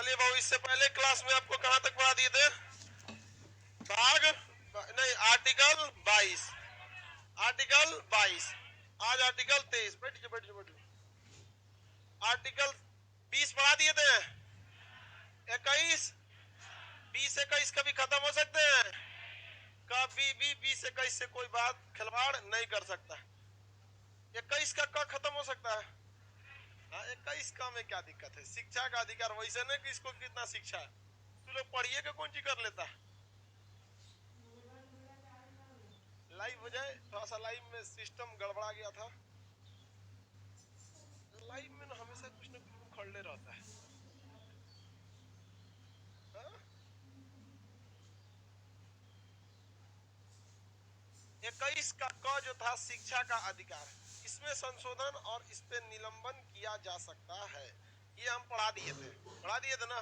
चलिए बाबू, इससे पहले क्लास में आपको कहां तक पढ़ा दिए थे? भाग नहीं, आर्टिकल 22। आर्टिकल 22, आज आर्टिकल 23। बैठ जाओ बैठ जाओ बैठ जाओ। आर्टिकल 20 पढ़ा दिए थे। 21, 20-21 कभी खत्म हो सकते हैं? कभी भी 20-21 से कोई बात खिलवाड़ नहीं कर सकता। 21 का क खत्म हो सकता है। हाँ, 21 का में क्या दिक्कत है? शिक्षा का अधिकार। वैसे नहीं कि इसको कितना शिक्षा है, तू लोग पढ़िए के कौन चीज कर लेता है। लाइव हो जाए, थोड़ा सा लाइव में सिस्टम गड़बड़ा गया था। लाइव में ना हमेशा कुछ ना कुछ उखड़ले रहता है। हाँ? 21 का क जो था शिक्षा का अधिकार, इसमें संशोधन और इस पे निलंबन किया जा सकता है। ये हम पढ़ा दिए थे ना।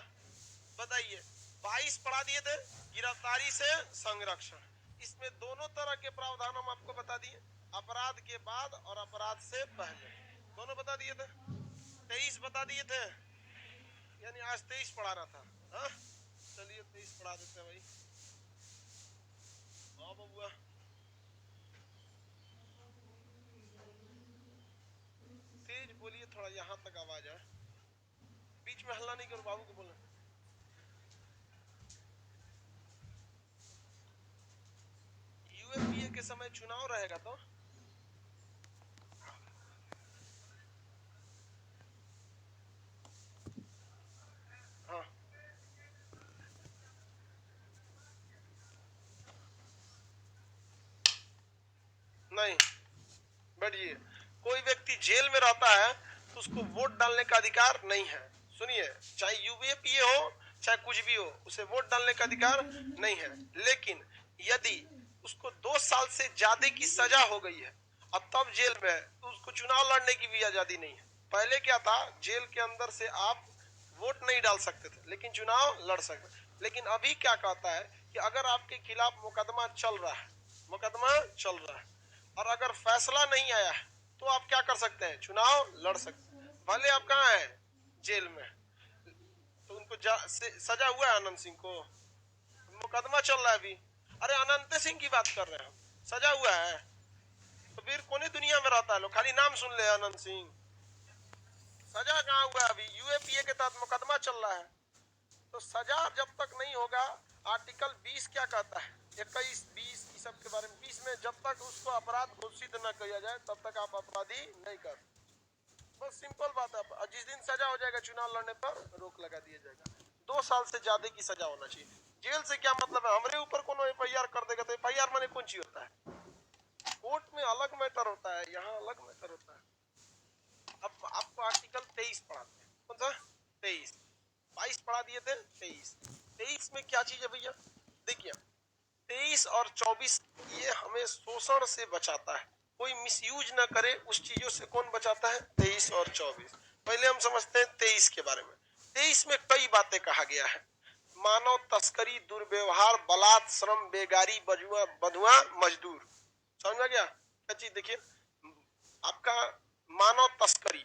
बताइए, 22 पढ़ा दिए थे, गिरफ्तारी से संरक्षण। इसमें दोनों तरह के प्रावधान हम आपको बता दिए, अपराध के बाद और अपराध से पहले, दोनों बता दिए थे। 23 बता दिए थे, यानी आज 23 पढ़ाना था। हाँ, चलिए 23 पढ़ा देते हैं भाई। हाँ बबुआ, तेज बोलिए, थोड़ा यहाँ तक आवाज आए। बीच में हल्ला नहीं करो, बाबू को बोलना। यूएपीए के समय चुनाव रहेगा तो हाँ, नहीं बैठिए। कोई व्यक्ति जेल में रहता है तो उसको वोट डालने का अधिकार नहीं है। सुनिए, चाहे यूएपीए हो चाहे कुछ भी हो, उसे वोट डालने का अधिकार नहीं है। लेकिन यदि उसको 2 साल से ज्यादा की सजा हो गई है और तब जेल में है, तो उसको चुनाव लड़ने की भी आजादी नहीं है। पहले क्या था, जेल के अंदर से आप वोट नहीं डाल सकते थे लेकिन चुनाव लड़ सकते। लेकिन अभी क्या कहता है कि अगर आपके खिलाफ मुकदमा चल रहा है और अगर फैसला नहीं आया है तो आप क्या कर सकते हैं? चुनाव लड़ सकते हैं, भले आप कहाँ हैं, जेल में। तो उनको सजा हुआ है अनंत सिंह को, मुकदमा चल रहा है अभी। अरे अनंत सिंह की बात कर रहे हैं हम, सजा हुआ है। तो फिर कौन दुनिया में रहता है लोग, खाली नाम सुन ले अनंत सिंह, सजा कहाँ हुआ है? अभी यूएपीए के तहत मुकदमा चल रहा है। तो सजा जब तक नहीं होगा, आर्टिकल 20 क्या कहता है, 21, 20 इस सब के बारे में, 20 में जब तक उसको अपराध घोषित न किया जाए तब तक आप अपराधी नहीं कर। बस सिंपल बात है। जिस दिन सजा हो जाएगा चुनाव लड़ने पर रोक लगा दिया जाएगा। 2 साल से ज्यादा की सजा होना चाहिए। जेल से क्या मतलब है? हमारे ऊपर कोनो एफआईआर कर देगा तो एफआईआर माने कौन चीज होता है? कोर्ट में अलग मैटर होता है, यहाँ अलग मैटर होता है। अब आपको आर्टिकल 23 पढ़ाते हैं। कौन सा? 23। 22 पढ़ा दिए थे, 23 में क्या चीज है भैया? देखिए, 23 और 24 ये हमें शोषण से बचाता है, कोई मिसयूज ना करे उस चीजों से। कौन बचाता है? 23 और 24। पहले हम समझते हैं 23 के बारे में। 23 में कई बातें कहा गया है। मानव तस्करी, दुर्व्यवहार, बलात्, श्रम, बेगारी, बधुआ, मजदूर। समझ में गया क्या चीज? देखिए आपका मानव तस्करी,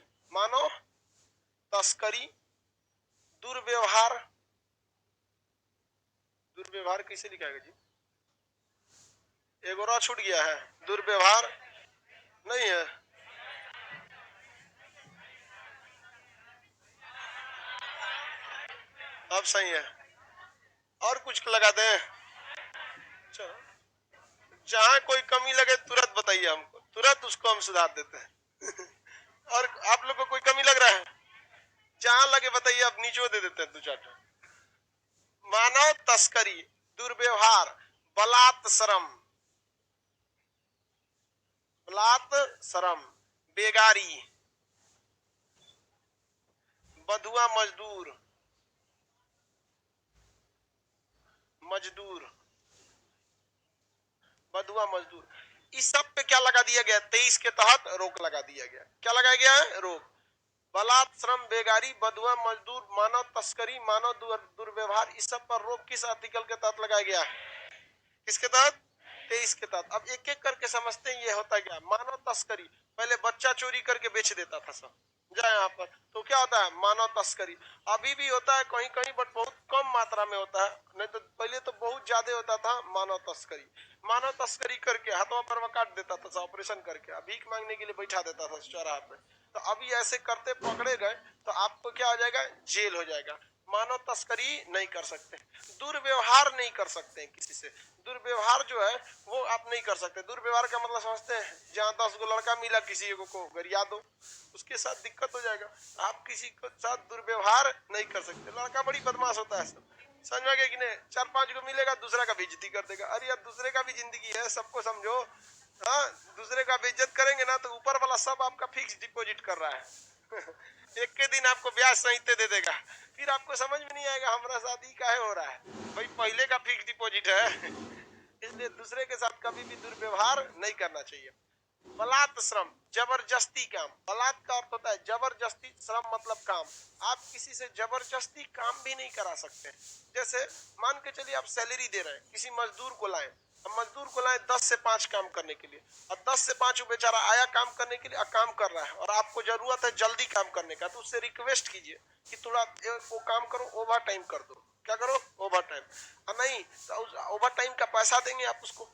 दुर्व्यवहार, दुर्व्यवहार कैसे लिखाएगा जी? एगोरा छूट गया है, दुर्व्यवहार नहीं है। अब सही है, और कुछ लगा दें? चलो, जहां कोई कमी लगे तुरंत बताइए हमको, तुरंत उसको हम सुधार देते हैं। और आप लोग को कोई कमी लग रहा है, जहां लगे बताइए, आप नीचे दे देते हैं 2-4। मानव तस्करी, दुर्व्यवहार, बलात् श्रम, बेगारी, बधुआ मजदूर, इस सब पे क्या लगा दिया गया? 23 के तहत रोक लगा दिया गया। क्या लगाया गया है? रोक। बलात्, श्रम, बेगारी, बधुआ मजदूर, मानव तस्करी, मानव दुर्व्यवहार, इस सब पर रोक किस आर्टिकल के तहत लगाया गया है? किसके तहत? 23 के तहत। अब एक एक करके समझते हैं ये होता क्या। मानव तस्करी, पहले बच्चा चोरी करके बेच देता था सब, जाए यहाँ पर, तो क्या होता है मानव तस्करी। अभी भी होता है कहीं कहीं, बट बहुत कम मात्रा में होता है, नहीं तो पहले तो बहुत ज्यादा होता था मानव तस्करी। मानव तस्करी करके हाथों पर वो काट देता था, ऑपरेशन करके भीख मांगने के लिए बैठा देता था चौराहा पे। तो अभी ऐसे करते पकड़े गए तो आपको क्या हो जाएगा, जेल हो जाएगा। मानव तस्करी नहीं कर सकते, दुर्व्यवहार नहीं कर सकते किसी से। दुर्व्यवहार जो है वो आप नहीं कर सकते। दुर्व्यवहार का मतलब समझते हैं, जहाँ 10 गो लड़का मिला किसी को गरिया दो, उसके साथ दिक्कत हो जाएगा। आप किसी के साथ दुर्व्यवहार नहीं कर सकते। लड़का बड़ी बदमाश होता है सब, समझ में गया कि नहीं। 4-5 को मिलेगा, दूसरा का बेइज्जती कर देगा। अरे यार दूसरे का भी जिंदगी है, सबको समझो। हाँ, दूसरे का बेइज्जत करेंगे ना तो ऊपर वाला सब आपका फिक्स डिपॉजिट कर रहा है एक के दिन आपको ब्याज सहित दे देगा, फिर आपको समझ में नहीं आएगा हमारा शादी काहे हो रहा है, भाई पहले का फिक्स डिपॉजिट है इसलिए दूसरे के साथ कभी भी दुर्व्यवहार नहीं करना चाहिए। बलात् श्रम, जबरदस्ती काम। बलात् का अर्थ होता है जबरदस्ती, श्रम मतलब काम। आप किसी से जबरदस्ती काम भी नहीं करा सकते। जैसे मान के चलिए आप सैलरी दे रहे हैं, किसी मजदूर को लाए, अब मजदूर को लाए 10 से 5 काम करने के लिए, और 10 से 5 बेचारा आया काम करने के लिए और काम कर रहा है, और आपको जरूरत है जल्दी काम करने का, तो उससे रिक्वेस्ट कीजिए कि थोड़ा वो काम करो, ओवर टाइम कर दो। क्या करो, ओवर टाइम। और नहीं तो ओवर टाइम का पैसा देंगे आप उसको।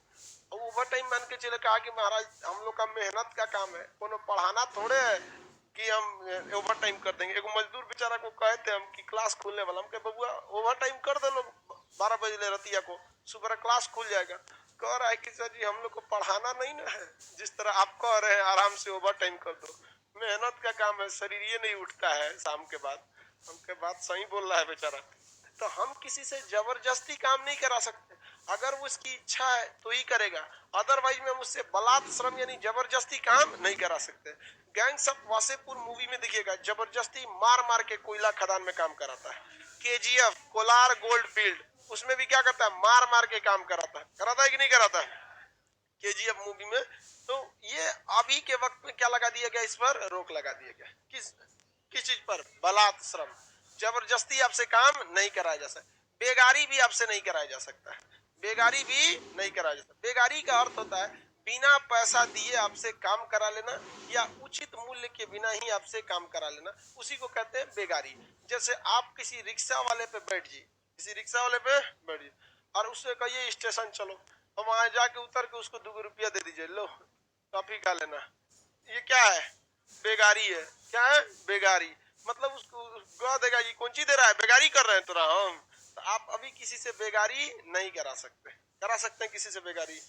ओवर टाइम मान के चले, कहा कि महाराज हम लोग का मेहनत का काम है, कोनो पढ़ाना थोड़े है कि हम ओवर टाइम कर देंगे। एगो मजदूर बेचारा को कहे थे हम कि क्लास खुलने वाला, हम कहे बबुआ ओवर टाइम कर दो लोग 12 बजे रतिया को, सुबह क्लास खुल जाएगा। कह रहा है कि सर जी हम लोग को पढ़ाना नहीं ना है, जिस तरह आप कह रहे हैं आराम से ओवर टाइम कर दो, मेहनत का काम है, शरीर ये नहीं उठता है शाम के बाद। हमके बात सही बोल रहा है बेचारा। तो हम किसी से जबरदस्ती काम नहीं करा सकते, अगर वो उसकी इच्छा है तो ही करेगा, अदरवाइज में हम उससे बलात् श्रम यानी जबरदस्ती काम नहीं करा सकते। गैंग्स ऑफ वासेपुर मूवी में देखिएगा, जबरदस्ती मार मार के कोयला खदान में काम कराता है। केजीएफ कोलार गोल्ड फील्ड, उसमें भी क्या करता है, मार मार के काम कराता है कि नहीं कराता है केजीएफ मूवी में। तो ये अभी के वक्त में क्या लगा दिया गया, इस पर रोक लगा दिया गया। किस किस चीज पर, बलात् श्रम। जबरदस्ती आपसे काम नहीं कराया जा सकता। बेगारी भी आपसे नहीं कराया जा सकता है, बेगारी भी नहीं कराया जा सकता। बेगारी का अर्थ होता है बिना पैसा दिए आपसे काम करा लेना, या उचित मूल्य के बिना ही आपसे काम करा लेना, उसी को कहते हैं बेगारी। जैसे आप किसी रिक्शा वाले पे बैठ जी, किसी रिक्शा वाले पे बैठ जी और उससे कहिए स्टेशन चलो, और वहां जाके उतर के उसको 2 रुपया दे दीजिए, लो टॉफी खा लेना, ये क्या है, बेगारी है। क्या है, बेगारी। मतलब उसको कह देगा ये कौन ची दे रहा है, बेगारी कर रहे हैं तुरा हम। तो आप अभी किसी से बेगारी नहीं करा सकते। करा सकते हैं किसी से बेगारी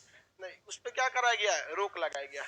नहीं, उस पर क्या कराया गया है, रोक लगाया गया।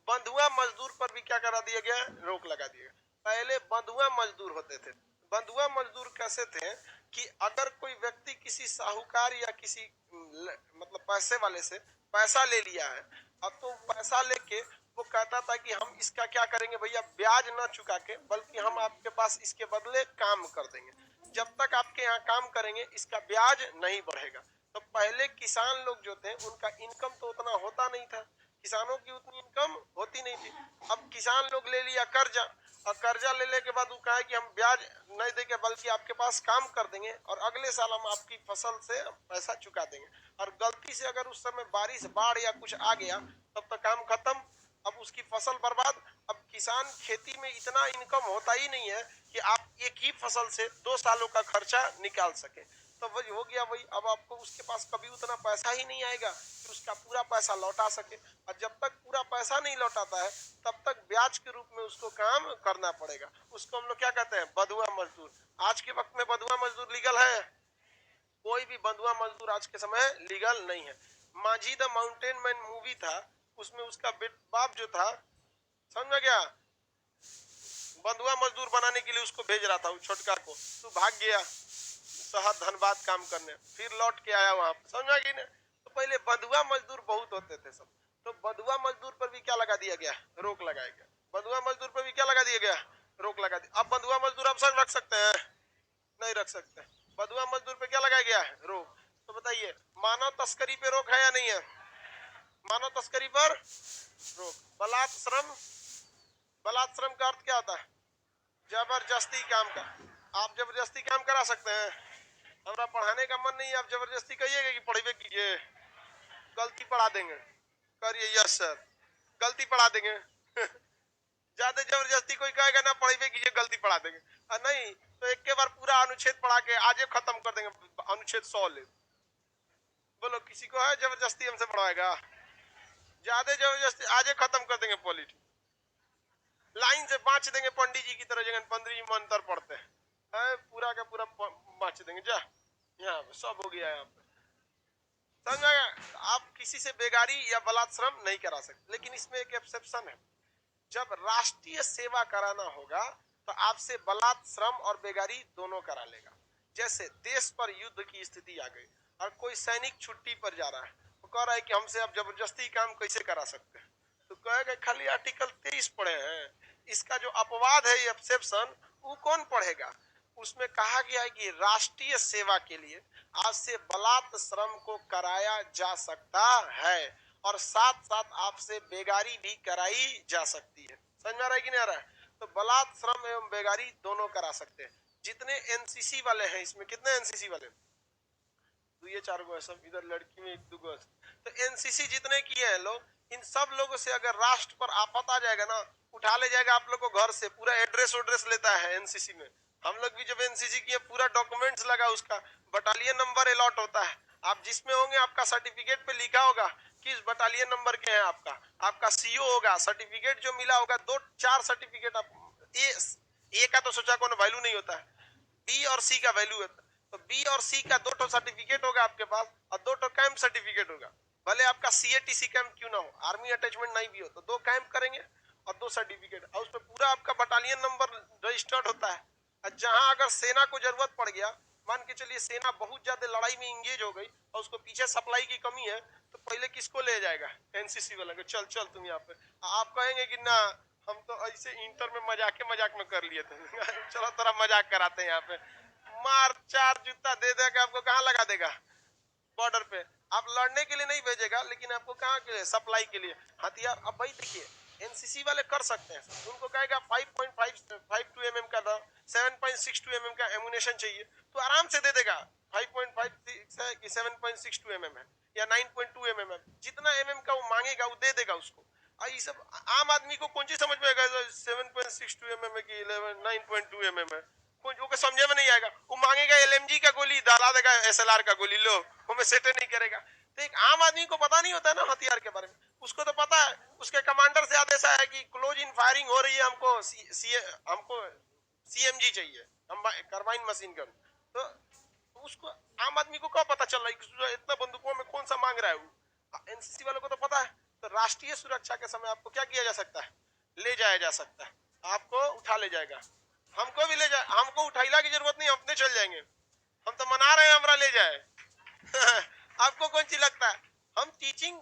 बंधुआ मजदूर पर भी क्या करा दिया गया, रोक लगा दिया गया। पहले बंधुआ मजदूर होते थे। बंधुआ मजदूर कैसे थे कि अगर कोई व्यक्ति किसी साहूकार या किसी मतलब पैसे वाले से पैसा ले लिया है, अब तो पैसा लेके वो कहता था कि हम इसका क्या करेंगे भैया, ब्याज न चुका के, बल्कि हम आपके पास इसके बदले काम कर देंगे, जब तक आपके यहाँ काम करेंगे इसका ब्याज नहीं बढ़ेगा। तो पहले किसान लोग जो थे उनका इनकम तो उतना होता नहीं था, किसानों की उतनी इनकम होती नहीं थी। अब किसान लोग ले लिया कर्जा, और कर्जा लेने के बाद वो कहा कि हम ब्याज नहीं देंगे बल्कि आपके पास काम कर देंगे, और अगले साल हम आपकी फसल से पैसा चुका देंगे। और गलती से अगर उस समय बारिश बाढ़ या कुछ आ गया तब तो काम खत्म, अब उसकी फसल बर्बाद। अब किसान खेती में इतना इनकम होता ही नहीं है कि आप एक ही फसल से 2 सालों का खर्चा निकाल सके। तो वही हो गया वही, अब आपको उसके पास कभी उतना पैसा ही नहीं आएगा कि उसका पूरा पैसा लौटा सके, और जब तक पूरा पैसा नहीं लौटाता है तब तक ब्याज के रूप में उसको काम करना पड़ेगा। उसको हम लोग क्या कहते हैं, बंधुआ मजदूर। आज के वक्त में बंधुआ मजदूर लीगल है, कोई भी बंधुआ मजदूर आज के समय लीगल नहीं है। माझी द माउंटेन मैन मूवी था, उसमें उसका बाप जो था, समझ में गया, बंधुआ मजदूर बनाने के लिए उसको भेज रहा था, उस छोटका को, तू भाग गया शहर धनबाद काम करने, फिर लौट के आया वहां, समझा कि नहीं। तो पहले बंधुआ मजदूर बहुत होते थे सब, तो बंधुआ मजदूर पर भी क्या लगा दिया गया, रोक लगाया गया। बंधुआ मजदूर पर भी क्या लगा दिया गया, रोक लगा दिया। अब बंधुआ मजदूर आप सब रख सकते हैं, नहीं रख सकते। बंधुआ मजदूर पे क्या लगाया गया है, रोक। तो बताइए मानव तस्करी पे रोक है या नहीं है, मानव तस्करी पर रोक। बलात् श्रम, बलात् श्रम का अर्थ क्या होता है, जबरदस्ती काम का। आप जबरदस्ती काम करा सकते हैं, हमारा पढ़ाने का मन नहीं है, आप जबरदस्ती कहिएगा कि पढ़े कीजिए, गलती पढ़ा देंगे, करिए यस सर, गलती पढ़ा देंगे ज्यादा जबरदस्ती कोई कहेगा ना पढ़ेबे कीजिए गलती पढ़ा देंगे, नहीं तो एक के बार पूरा अनुच्छेद पढ़ा के आज खत्म कर देंगे, अनुच्छेद 100 ले। बोलो किसी को है जबरदस्ती हमसे पढ़वाएगा? ज्यादा जबरदस्ती आज खत्म कर देंगे पॉलिटी, लाइन से बाँच देंगे पंडित जी की तरह, जगह 15 मंत्र पढ़ते हैं पूरा का पूरा बाँच देंगे। जा यहाँ पे सब हो गया, यहाँ पे समझ आया? आप किसी से बेगारी या बलात् श्रम नहीं करा सकते, लेकिन इसमें एक एक्सेप्शन है, जब राष्ट्रीय सेवा कराना होगा तो आपसे बलात् श्रम और बेगारी दोनों करा लेगा। जैसे देश पर युद्ध की स्थिति आ गई और कोई सैनिक छुट्टी पर जा रहा है, वो कह रहा है कि हमसे आप जबरदस्ती काम कैसे करा सकते हैं, तो कहेगा खाली आर्टिकल 23 पढ़े हैं, इसका जो अपवाद है ये एक्सेप्शन, वो कौन पढ़ेगा? उसमें कहा गया है कि राष्ट्रीय सेवा के लिए आज से बलात् श्रम को कराया जा सकता है और साथ साथ आपसे बेगारी भी कराई जा सकती है। समझ में आ रहा है कि नहीं आ रहा है? तो बलात् श्रम एवं बेगारी दोनों करा सकते हैं। जितने एनसीसी वाले हैं, इसमें कितने एनसीसी वाले? 2-4 गो है सब, इधर लड़की में 1-2 गो। तो एनसीसी जितने किए हैं लोग, इन सब लोगों से अगर राष्ट्र पर आफत आ जाएगा ना, उठा ले जाएगा आप लोग को घर से, पूरा एड्रेस उड्रेस लेता है एनसीसी में। हम लोग भी जब एनसीसी किए पूरा डॉक्यूमेंट्स लगा, उसका बटालियन नंबर अलॉट होता है, आप जिसमें होंगे आपका सर्टिफिकेट पे लिखा होगा किस बटालियन नंबर के हैं, आपका सीओ होगा, सर्टिफिकेट जो मिला होगा 2-4 सर्टिफिकेट। आप ए का तो सोचा कौन वैल्यू नहीं होता है, बी और सी का वैल्यू है, तो बी और सी का 2 सर्टिफिकेट होगा आपके पास और 2 कैंप सर्टिफिकेट होगा। भले आपका सीएटीसी कैंप क्यों ना हो, आर्मी अटैचमेंट नहीं भी हो, तो 2 कैंप करेंगे और 2 सर्टिफिकेट, और उसमें पूरा आपका बटालियन नंबर रजिस्टर्ड होता है। और जहां अगर सेना को जरूरत पड़ गया, मान के चलिए सेना बहुत ज्यादा लड़ाई में इंगेज हो गई और उसको पीछे सप्लाई की कमी है, तो पहले किसको ले जाएगा? एनसीसी वाला को, चल चल तुम यहाँ पे। आप कहेंगे कि ना हम तो ऐसे इंटर में मजाक में कर लिए थे चलो थोड़ा मजाक कराते हैं यहाँ पे, मार 4 जूता दे देगा, आपको कहाँ लगा देगा? बॉर्डर पे। आप लड़ने के लिए नहीं भेजेगा, लेकिन आपको कहाँ के लिए? सप्लाई के लिए हथियार। अब भाई देखिए एनसीसी वाले कर सकते हैं, उनको कहेगा 5.52 mm का दो, 7.62 mm का एमुनेशन चाहिए तो आराम से दे देगा। 5.56 है कि 7.62 mm है या 9.2 mm है, जितना mm का वो मांगेगा वो दे देगा उसको। ये सब आम आदमी को कौन सी समझ में आएगा? 7.62 mm की 9.2 mm है, कोई समझे में नहीं आएगा। वो मांगेगा एलएमजी का गोली, डाला देगा एसएलआर का गोली, लो हमें सेटे नहीं करेगा। तो एक आम आदमी को पता नहीं होता है ना हथियार के बारे में, उसको तो पता है उसके कमांडर से आदेश आया कि क्लोज इन फायरिंग हो रही है, हमको सीएमजी चाहिए, हम कार्बाइन मशीन गन। तो उसको आम आदमी को क्या पता चल रहा है कि इतना बंदूकों में कौन सा मांग रहा है वो? एनसीसी वालों को तो पता है। तो राष्ट्रीय सुरक्षा के समय आपको क्या किया जा सकता है? ले जाया जा सकता है, आपको उठा ले जाएगा। हमको भी ले जाए, हमको उठाइला की जरूरत नहीं, अपने चल जाएंगे। हम तो मना रहे हैं हमरा ले जाए आपको कौन सी लगता है? हम टीचिंग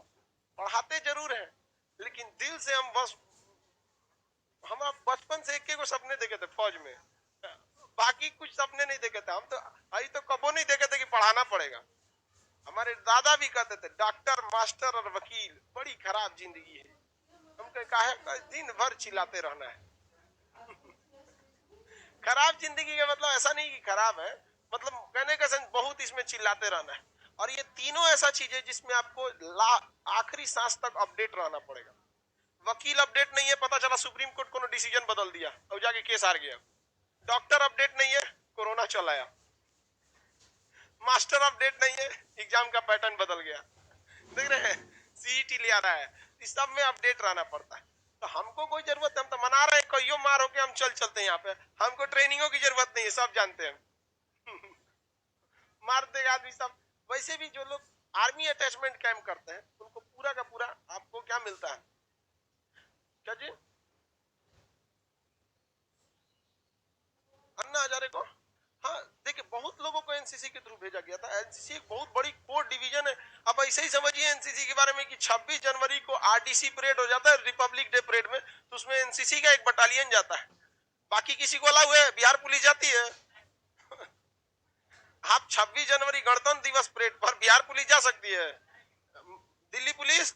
पढ़ाते जरूर हैं, लेकिन दिल से हम बस, हम बचपन से एक सपने देखे थे फौज में, बाकी कुछ सपने नहीं देखे थे हम तो। अभी तो कबो नहीं देखे थे कि पढ़ाना पड़ेगा। हमारे दादा भी कहते थे डॉक्टर मास्टर और वकील बड़ी खराब जिंदगी है, हमको कहा दिन भर चिल्लाते रहना है खराब जिंदगी का मतलब ऐसा नहीं कि खराब है, मतलब कहने का सेंस बहुत इसमें चिल्लाते रहना है। और ये तीनों ऐसा चीज है जिसमें आपको आखिरी सांस तक अपडेट रहना पड़ेगा। वकील अपडेट नहीं है, पता चला सुप्रीम कोर्ट को डिसीजन बदल दिया और जाके केस हार गया। डॉक्टर अपडेट नहीं है, कोरोना चल आया। मास्टर अपडेट नहीं है, एग्जाम का पैटर्न बदल गया। देख रहे हैं सीईटी ले आ रहा है, इस सब में अपडेट रहना पड़ता है। तो हमको कोई जरूरत है, हम तो मना रहे हैं कईयों मार होके हम चल चलते हैं यहाँ पे, हमको ट्रेनिंगों की जरूरत नहीं है, सब जानते हैं मार देगा आदमी सब। वैसे भी जो लोग आर्मी अटैचमेंट कैंप करते हैं उनको पूरा का पूरा आपको क्या मिलता है? क्या जी? अन्ना हजारे को, हाँ देखिए बहुत लोगों को एनसीसी के थ्रू भेजा गया था। एनसीसी एक बहुत बड़ी कोर डिवीजन है। अब ऐसे ही समझिए एनसीसी के बारे में कि 26 जनवरी को आरडीसी परेड हो जाता है, रिपब्लिक डे परेड में, तो उसमें एनसीसी का एक बटालियन जाता है, बाकी किसी को अलाउ है? बिहार पुलिस जाती है आप 26 जनवरी गणतंत्र दिवस परेड पर बिहार पुलिस जा सकती है, दिल्ली पुलिस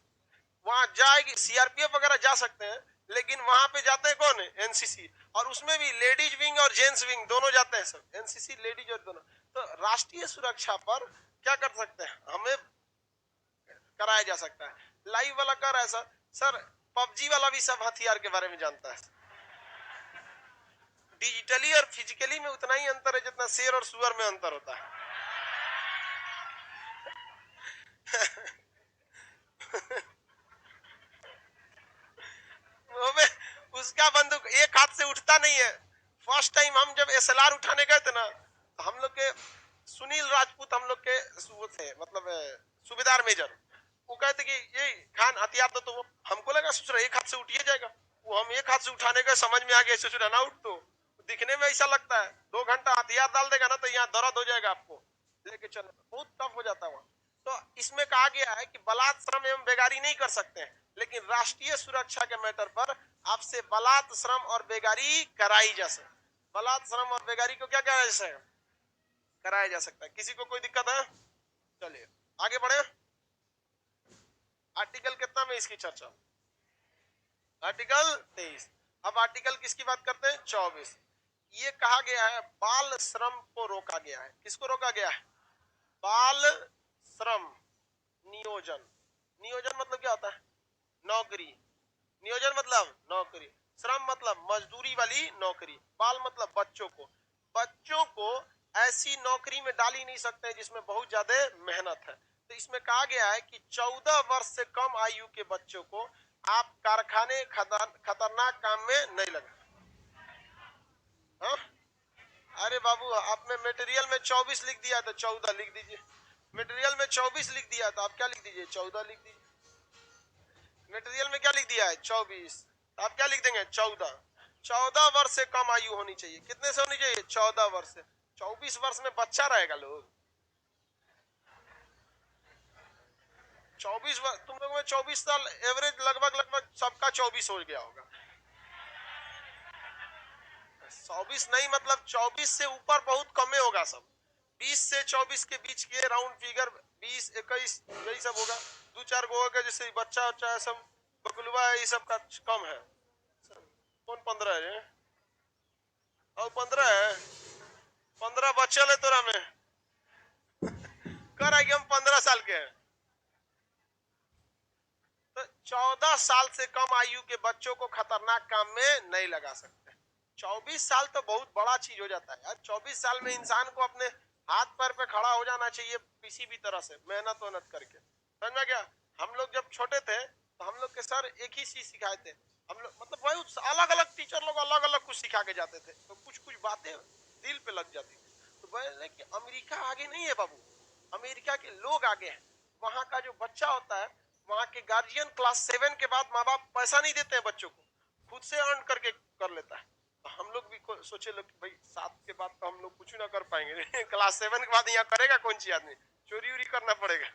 वहां जाएगी, सीआरपीएफ वगैरह जा सकते हैं, लेकिन वहां पे जाते हैं कौन? एनसीसी। और उसमें भी लेडीज विंग और जेंट्स विंग दोनों जाते हैं, सब एनसीसी लेडीज और दोनों। तो राष्ट्रीय सुरक्षा पर क्या कर सकते हैं? हमें कराया जा सकता है। लाइव वाला कर रहा है सर, पबजी वाला भी सब हथियार के बारे में जानता है, डिजिटली और फिजिकली में उतना ही अंतर है जितना शेर और सुअर में अंतर होता है। वो में उसका बंदूक एक हाथ से उठता नहीं है। फर्स्ट टाइम हम जब एसएलआर उठाने गए थे ना, तो हम लोग के सुनील राजपूत, हम लोग के वो थे, मतलब सूबेदार मेजर, वो कहते कि ये खान हथियार दो, तो वो हमको लगा सोच रहा एक हाथ से उठिए जाएगा। वो हम एक हाथ से उठाने का समझ में आ गया, सोच रहा ना उठ, तो दिखने में ऐसा लगता है 2 घंटा हथियार डाल देगा ना तो यहाँ दर्द हो जाएगा आपको, लेके चलना बहुत टफ हो जाता है। तो इसमें कहा गया है कि बलात्, श्रम एवं बेगारी नहीं कर सकते हैं, लेकिन राष्ट्रीय सुरक्षा के मैटर पर आपसे बलात्, श्रम और बेगारी कराई जा सकती। बलात्, श्रम और बेगारी को क्या कराया जा सकता है। किसी को कोई दिक्कत है? चलिए आगे बढ़े। आर्टिकल कितना में इसकी चर्चा? आर्टिकल 23। अब आर्टिकल किसकी बात करते हैं? 24। ये कहा गया है बाल श्रम को रोका गया है। किसको रोका गया है? बाल श्रम। नियोजन, नियोजन मतलब क्या होता है? नौकरी। नियोजन मतलब नौकरी, श्रम मतलब मजदूरी वाली नौकरी, बाल मतलब बच्चों को। बच्चों को ऐसी नौकरी में डाल ही नहीं सकते जिसमें बहुत ज्यादा मेहनत है। तो इसमें कहा गया है कि 14 वर्ष से कम आयु के बच्चों को आप कारखाने, खतरनाक काम में नहीं लगा। हाँ? अरे बाबू, आपने मटेरियल में 24 लिख दिया तो 14 लिख दीजिए। मटेरियल में 24 लिख दिया तो आप क्या लिख दीजिए? 14 लिख दीजिए। मटेरियल में क्या लिख दिया है? 24, आप क्या लिख देंगे? 14। 14 वर्ष से कम आयु होनी चाहिए। कितने से होनी चाहिए? 14 वर्ष से। 24 वर्ष में बच्चा रहेगा लोग। 24 वर्ष, तुम लोगों में 24 साल एवरेज लगभग लगभग सबका 24 हो गया होगा। 24 नहीं, मतलब 24 से ऊपर बहुत कमे होगा सब। 20 से 24 के बीच के राउंड फिगर 20, 21 यही सब होगा। 2-4 गो होगा, जैसे बच्चा उच्चा सब बकुलवा है, ये सब का कम है। कौन 15 है? और 15 है? 15 बच्चे ले तोरा में कर आएगी, हम 15 साल के हैं। तो 14 साल से कम आयु के बच्चों को खतरनाक काम में नहीं लगा सकते। 24 साल तो बहुत बड़ा चीज हो जाता है यार। 24 साल में इंसान को अपने हाथ पैर पे खड़ा हो जाना चाहिए, किसी भी तरह से मेहनत वहनत करके। समझ में गया? हम लोग जब छोटे थे तो हम लोग के सर एक ही चीज सिखाए थे। हम लोग मतलब भाई अलग अलग टीचर लोग अलग अलग कुछ सिखा के जाते थे, तो कुछ कुछ बातें दिल पे लग जाती थी। तो बोले कि अमेरिका आगे नहीं है बाबू, अमेरिका के लोग आगे हैं। वहां का जो बच्चा होता है, वहां के गार्जियन क्लास 7 के बाद माँ बाप पैसा नहीं देते हैं बच्चों को, खुद से अर्न करके कर लेता है। तो हम लोग भी सोचे लोग कि भाई 7 के बाद तो हम लोग कुछ ना कर पाएंगे क्लास 7 के बाद यहाँ करेगा कौन सी आदमी? चोरी उरी करना पड़ेगा।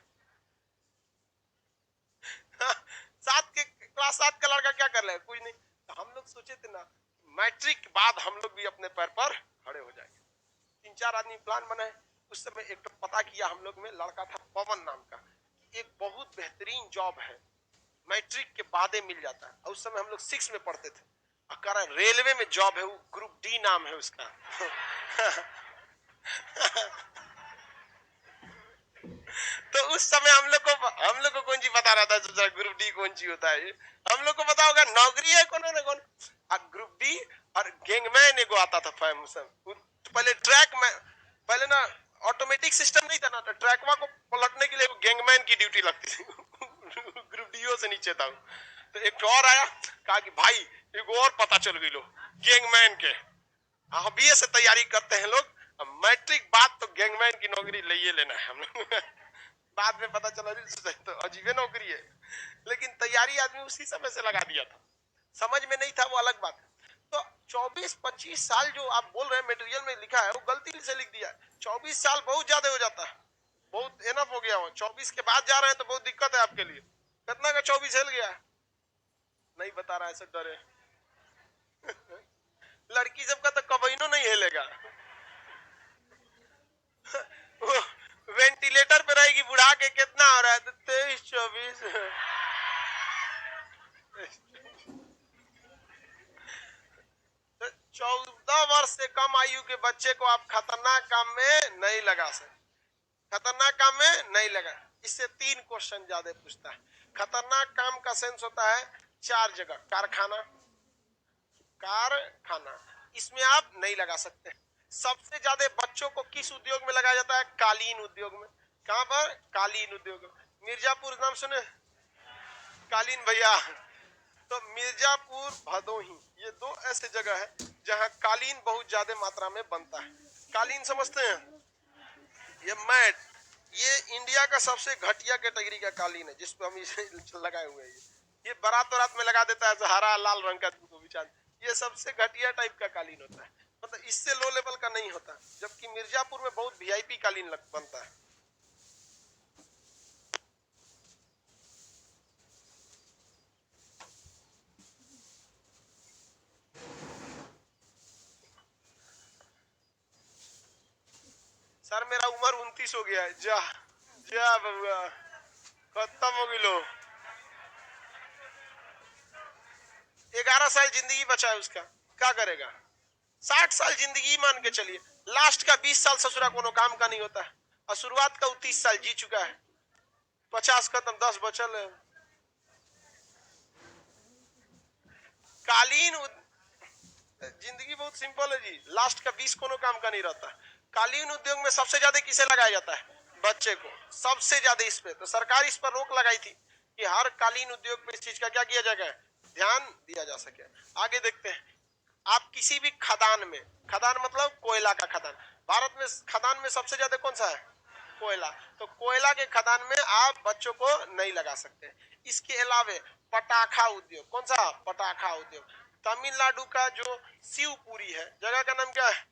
7 का लड़का क्या कर लेगा? कुछ नहीं। तो हम लोग सोचे थे ना, मैट्रिक के बाद हम लोग भी अपने पैर पर खड़े हो जाएंगे। 3-4 आदमी प्लान बनाए। उस समय एक तो पता किया हम लोग में, लड़का था पवन नाम का, एक बहुत बेहतरीन जॉब है, मैट्रिक के बाद मिल जाता है। और उस समय हम लोग 6 में पढ़ते थे। अकारा रेलवे में जॉब है, वो ग्रुप डी नाम है उसका तो उस समय हम लोग को कौन सी बता रहा था ग्रुप डी कौन सी होता है? हम लोग को पता होगा नौकरी है कौन ना कौन। ग्रुप डी और गैंगमैन एगो आता था पहले ट्रैक में, पहले ना ऑटोमेटिक सिस्टम नहीं था ना, तो ट्रैकवा को पलटने के लिए गैंगमैन की ड्यूटी लगती थी ग्रुप डीओ से नीचे था। तो एक और आया, कहा कि भाई एक और पता चल गई लो गैंगमैन के, अभी से तैयारी करते हैं लोग, मैट्रिक बाद तो गैंगमैन की नौकरी ले लेना है हम लोग बाद में पता चला तो अजीबे नौकरी है, लेकिन तैयारी आदमी उसी समय से लगा दिया था। समझ में नहीं था वो अलग बात। तो 24-25 साल जो आप बोल रहे हैं मटेरियल में लिखा है, वो गलती से लिख दिया है। 24 साल बहुत ज्यादा हो जाता है, बहुत एनफ हो गया हो। 24 के बाद जा रहे हैं तो बहुत दिक्कत है आपके लिए। कितना का 24 हिल गया? नहीं बता रहा है, सब डरे लड़की सबका तो कबैनो नहीं हिलेगा वो वेंटिलेटर पे रहेगी, बुढ़ा के कितना हो रहा है? तो 23-24 तो 14 वर्ष से कम आयु के बच्चे को आप खतरनाक काम में नहीं लगा सकते। खतरनाक काम में नहीं लगा। इससे 3 क्वेश्चन ज्यादा पूछता है। खतरनाक काम का सेंस होता है 4 जगह: कारखाना, इसमें आप नहीं लगा सकते। सबसे ज्यादा बच्चों को किस उद्योग में लगाया जाता है? कालीन उद्योग में। कहां पर? कालीन उद्योग में। मिर्जापुर नाम सुने? कालीन भैया। तो मिर्जापुर, भदोही, ये दो ऐसे जगह है जहां कालीन बहुत ज्यादा मात्रा में बनता है। कालीन समझते हैं? ये मैट, ये इंडिया का सबसे घटिया कैटेगरी का कालीन है जिसपे हम इसे लगाए हुए हैं। ये बारात बारात में लगा देता है तो हरा लाल रंग का विचार, ये सबसे घटिया टाइप का कालीन होता है, मतलब इससे लो लेवल का नहीं होता। जबकि मिर्जापुर में बहुत वीआईपी कालीन बनता है। सर मेरा उम्र 29 हो गया है। जा जा बबुआ, खत्म हो गिलो। 11 साल जिंदगी बचा है उसका, क्या करेगा? 60 साल जिंदगी मान के चलिए, लास्ट का 20 साल ससुरा कोनो काम का नहीं होता है, और शुरुआत का 30 साल जी चुका है। 50 खत्म, 10 बचल है। कालीन जिंदगी बहुत सिंपल है जी, लास्ट का 20 कोनो काम का नहीं रहता। कालीन उद्योग में सबसे ज्यादा किसे लगाया जाता है? बच्चे को, सबसे ज्यादा इस पे। तो सरकार इस पर रोक लगाई थी कि हर कालीन उद्योग पे इस चीज का क्या किया जाएगा? ध्यान दिया जा सके। आगे देखते हैं। आप किसी भी खदान में, खदान मतलब कोयला का खदान, भारत में खदान में सबसे ज्यादा कौन सा है? कोयला। तो कोयला के खदान में आप बच्चों को नहीं लगा सकते। इसके अलावे पटाखा उद्योग, कौन सा? पटाखा उद्योग। तमिलनाडु का जो शिवपुरी है, जगह का नाम क्या है?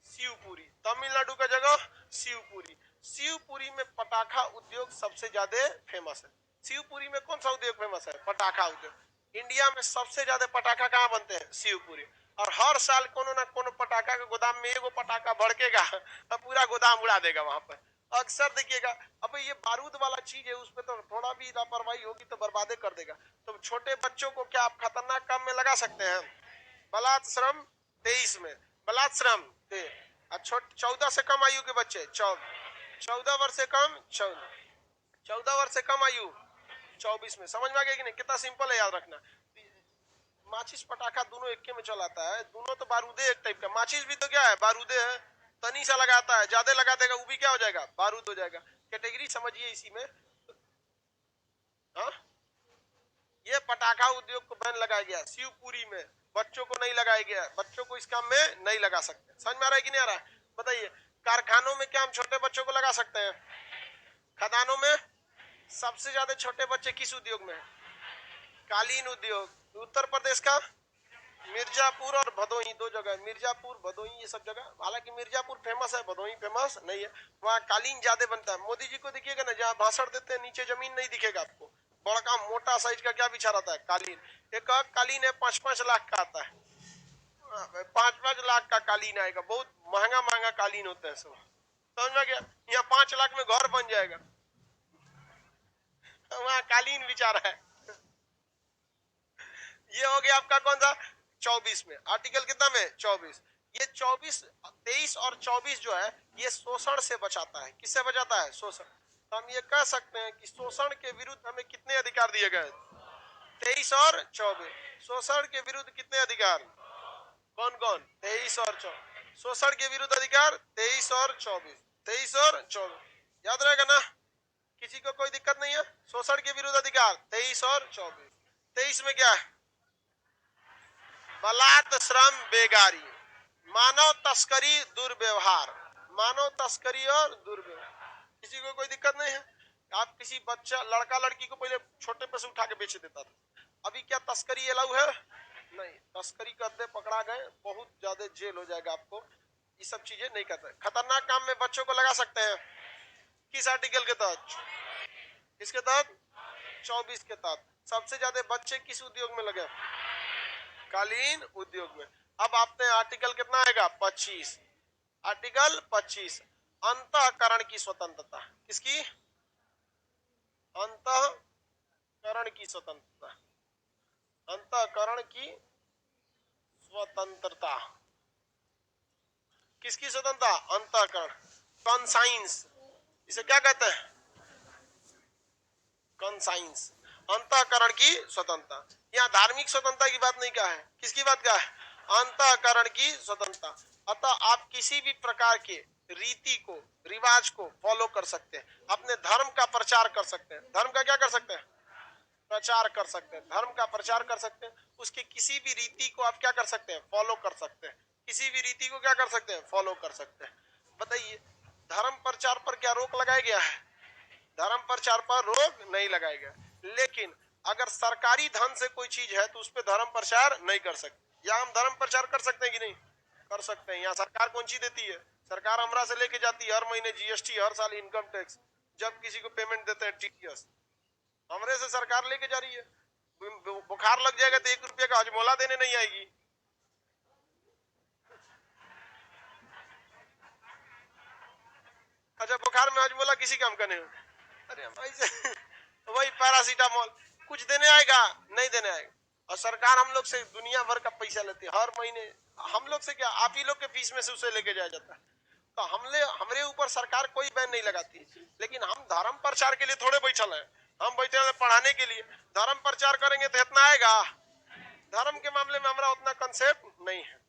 शिवपुरी। तमिलनाडु का जगह शिवपुरी। शिवपुरी में पटाखा उद्योग सबसे ज्यादा फेमस है। शिवपुरी में कौन सा उद्योग फेमस है? पटाखा उद्योग। इंडिया में सबसे ज्यादा पटाखा कहाँ बनते हैं? शिवपुरी। और हर साल कोनो ना कोनो पटाखा के गोदाम में एगो पटाखा भड़केगा तो पूरा गोदाम उड़ा देगा वहां पर। अक्सर देखिएगा, अब ये बारूद वाला चीज है, उसमें तो थोड़ा भी लापरवाही होगी तो बर्बादे कर देगा। तो छोटे बच्चों को क्या आप खतरनाक काम में लगा सकते हैं? बलात् श्रम 23 में, बलात् श्रम 14 से कम आयु के बच्चे, 14 वर्ष से कम, 14 वर्ष से कम आयु 24 में। समझ में आ गया कि नहीं? कितना सिंपल है, याद रखना। माचिस पटाखा दोनों एक में चलाता है, दोनों तो बारूदे एक टाइप का। माचिस भी तो क्या है? बारूदे है। तनी सा लगाता है, ज्यादा लगा देगा वो भी क्या हो जाएगा? बारूद हो जाएगा। कैटेगरी समझिए इसी में। हाँ, ये पटाखा उद्योग को बैन लगाया गया शिवपुरी में, बच्चों को नहीं लगाया गया। बच्चों को इस काम में नहीं लगा सकते। समझ में आ रहा है कि नहीं आ रहा है? बताइए, कारखानों में क्या हम छोटे बच्चों को लगा सकते हैं? खदानों में सबसे ज्यादा छोटे बच्चे किस उद्योग में? कालीन उद्योग। उत्तर प्रदेश का मिर्जापुर और भदोही, दो जगह, मिर्जापुर भदोही, ये सब जगह। हालांकि मिर्जापुर फेमस है, भदोही फेमस नहीं है। वहाँ कालीन ज्यादा बनता है। मोदी जी को देखिएगा ना, जहाँ भाषण देते हैं नीचे जमीन नहीं दिखेगा आपको, बड़का मोटा साइज का क्या बिछा रहता है? कालीन। एक कालीन है 5-5 लाख का आता है, 5-5 लाख का कालीन आएगा। बहुत महंगा महंगा कालीन होते हैं सब। समझ में गया? यहाँ 5 लाख में घर बन जाएगा, वहाँ कालीन बिछा रहा है। ये हो गया आपका कौन सा? 24 में। आर्टिकल कितना में? 24। ये 24, 23 और 24 जो है ये शोषण से बचाता है। किससे बचाता है? शोषण। तो हम ये कह सकते हैं कि शोषण के विरुद्ध हमें कितने अधिकार दिए गए? 23 और 24। शोषण के विरुद्ध कितने अधिकार? कौन कौन? 23 और 24। शोषण के विरुद्ध अधिकार 23 और 24। 23 और 24 याद रहेगा ना? किसी को कोई दिक्कत नहीं है? शोषण के विरुद्ध अधिकार 23 और 24। 23 में क्या है? बलात् श्रम बेगारी, मानव तस्करी दुर्व्यवहार, मानव तस्करी और दुर्व्यवहार। किसी को कोई दिक्कत नहीं है? आप किसी बच्चा, लड़का लड़की को पहले छोटे पे से उठा के बेच देता था, अभी क्या तस्करी अलाउ है? नहीं। तस्करी करते पकड़ा गए, बहुत ज्यादा जेल हो जाएगा आपको। ये सब चीजें नहीं करते। खतरनाक काम में बच्चों को लगा सकते हैं किस आर्टिकल के तहत? किसके तहत? 24 के तहत। सबसे ज्यादा बच्चे किस उद्योग में लगे? कालीन उद्योग में। अब आपने आर्टिकल कितना आएगा? 25। आर्टिकल 25, अंतःकरण की स्वतंत्रता। किसकी? अंतःकरण की स्वतंत्रता। अंतःकरण की स्वतंत्रता। किसकी स्वतंत्रता? अंतःकरण। कॉन्साइंस, इसे क्या कहते हैं? कॉन्साइंस, अंतःकरण की स्वतंत्रता। यहाँ धार्मिक स्वतंत्रता की बात नहीं कहा है। किसकी बात कहा है? अंतःकरण की स्वतंत्रता। अतः आप किसी भी प्रकार के रीति को, रिवाज को फॉलो कर सकते हैं, अपने धर्म का प्रचार कर सकते हैं। धर्म का क्या कर सकते हैं? प्रचार कर सकते हैं। धर्म का प्रचार कर सकते हैं। उसके किसी भी रीति को आप क्या कर सकते हैं? फॉलो कर सकते हैं। किसी भी रीति को क्या कर सकते हैं? फॉलो कर सकते हैं। बताइए, धर्म प्रचार पर क्या रोक लगाया गया है? धर्म प्रचार पर रोक नहीं लगाया गया। लेकिन अगर सरकारी धन से कोई चीज है तो उस पर धर्म प्रचार नहीं कर सकते। या हम धर्म प्रचार कर सकते हैं कि नहीं? कर सकते हैं। यहाँ सरकार कौन सी देती है? सरकार हमरा से लेके जाती है हर महीने जीएसटी, हर साल इनकम टैक्स, जब किसी को पेमेंट देते हैं टीडीएस, हमरे से सरकार लेके जा रही है। बुखार लग जाएगा तो 1 रुपये का हजमोला देने नहीं आएगी। अच्छा, बुखार में हजमोला किसी काम का नहीं हो? अरे भाई वही पैरासीटामोल कुछ देने आएगा? नहीं देने आएगा। और सरकार हम लोग से दुनिया भर का पैसा लेती है हर महीने। हम लोग से क्या, आप ही लोग के फीस में से उसे लेके जाया जाता है। तो हमरे ऊपर सरकार कोई बैन नहीं लगाती। लेकिन हम धर्म प्रचार के लिए थोड़े बैठल है। हम बैठे हैं पढ़ाने के लिए। धर्म प्रचार करेंगे तो इतना आएगा? धर्म के मामले में हमारा उतना कंसेप्ट नहीं है।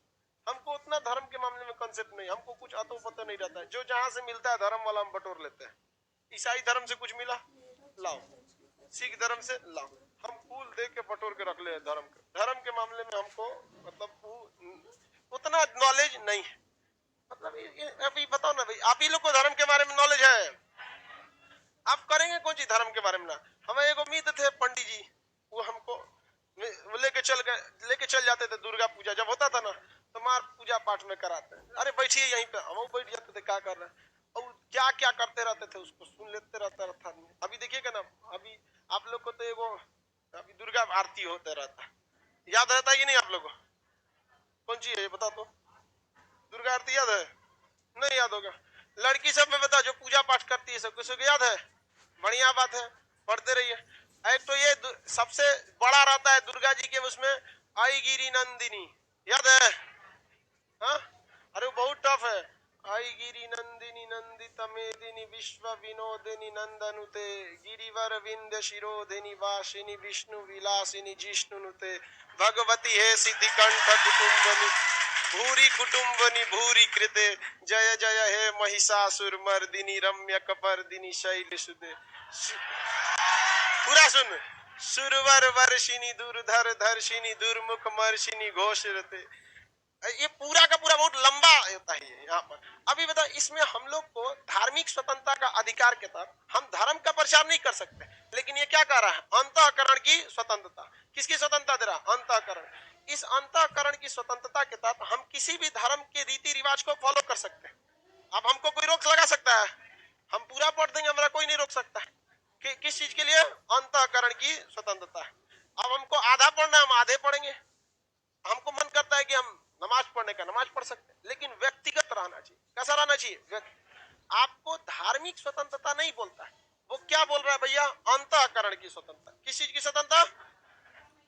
हमको उतना धर्म के मामले में कंसेप्ट नहीं। हमको कुछ अतो पता नहीं रहता है। जो जहां से मिलता है धर्म वाला हम बटोर लेते हैं। ईसाई धर्म से कुछ मिला, लाओ। सिख धर्म से लाओ। हम फूल दे के बटोर के रख ले धर्म के। धर्म के मामले में हमको मतलब उतना नॉलेज नहीं है। मतलब अभी बताओ ना भाई, आप ही लोग को धर्म के बारे में नॉलेज है? आप करेंगे कौन सी धर्म के बारे में ना? हमें एक उम्मीद थे पंडित जी, वो हमको लेके चल जाते थे। दुर्गा पूजा जब होता था ना तो मार पूजा पाठ में कराते हैं। अरे बैठिए यहीं पे, हम बैठ जाते थे, क्या कर रहे हैं और क्या क्या करते रहते थे, उसको सुन लेते रहता था। अभी देखिएगा ना, अभी आप लोग को तो एगो अभी दुर्गा आरती होता रहता है, याद रहता है कि नहीं आप लोग को? कौन सी है ये बता तो? दुर्गा आरती याद है? नहीं याद होगा। लड़की सब में बता, जो पूजा पाठ करती है सब किसी को याद है? बढ़िया बात है, पढ़ते रहिए। एक तो ये सबसे बड़ा रहता है दुर्गा जी के, उसमें आई गिरी नंदिनी, याद है? हाँ, अरे वो बहुत टफ है। आई गिरी नंदिनी नंदित मेदिनी विश्व विनोदिनी नंदनुते गिरिवर विंध्य शिरोधिनी वासिनी विष्णु विलासिनी जिष्णुनुते भगवती हे सिद्धि कंठ कुटुंबनी भूरी कुटुंबनी भूरी कृते जय जय हे महिषासुर मर्दिनी रम्य कपर्दिनी शैल सुदे। पूरा सुन। सुरवर वर्षिनी दुर्धर धर्षिनी दुर्मुख मर्षिनी घोषरते। ये पूरा का पूरा बहुत लंबा होता है यहाँ पर। अभी बताओ, इसमें हम लोग को धार्मिक स्वतंत्रता का अधिकार के तहत हम धर्म का प्रचार नहीं कर सकते। लेकिन ये क्या कह रहा है? अंतःकरण की स्वतंत्रता। किसकी स्वतंत्रता दे रहा? अंतःकरण। इस अंतःकरण की स्वतंत्रता के तहत हम किसी भी धर्म के रीति रिवाज को फॉलो कर सकते हैं। अब हमको कोई रोक लगा सकता है? हम पूरा पढ़ देंगे, हमारा कोई नहीं रोक सकता है। किस चीज के लिए? अंतःकरण की स्वतंत्रता। अब हमको आधा पढ़ना है, हम आधे पढ़ेंगे। हमको मन करता है कि हम नमाज पढ़ने का नमाज पढ़ सकते हैं, लेकिन व्यक्तिगत रहना चाहिए। कैसा रहना चाहिए? आपको धार्मिक स्वतंत्रता नहीं बोलता है। वो क्या बोल रहा है भैया? अंतःकरण की स्वतंत्रता। किस चीज की स्वतंत्रता?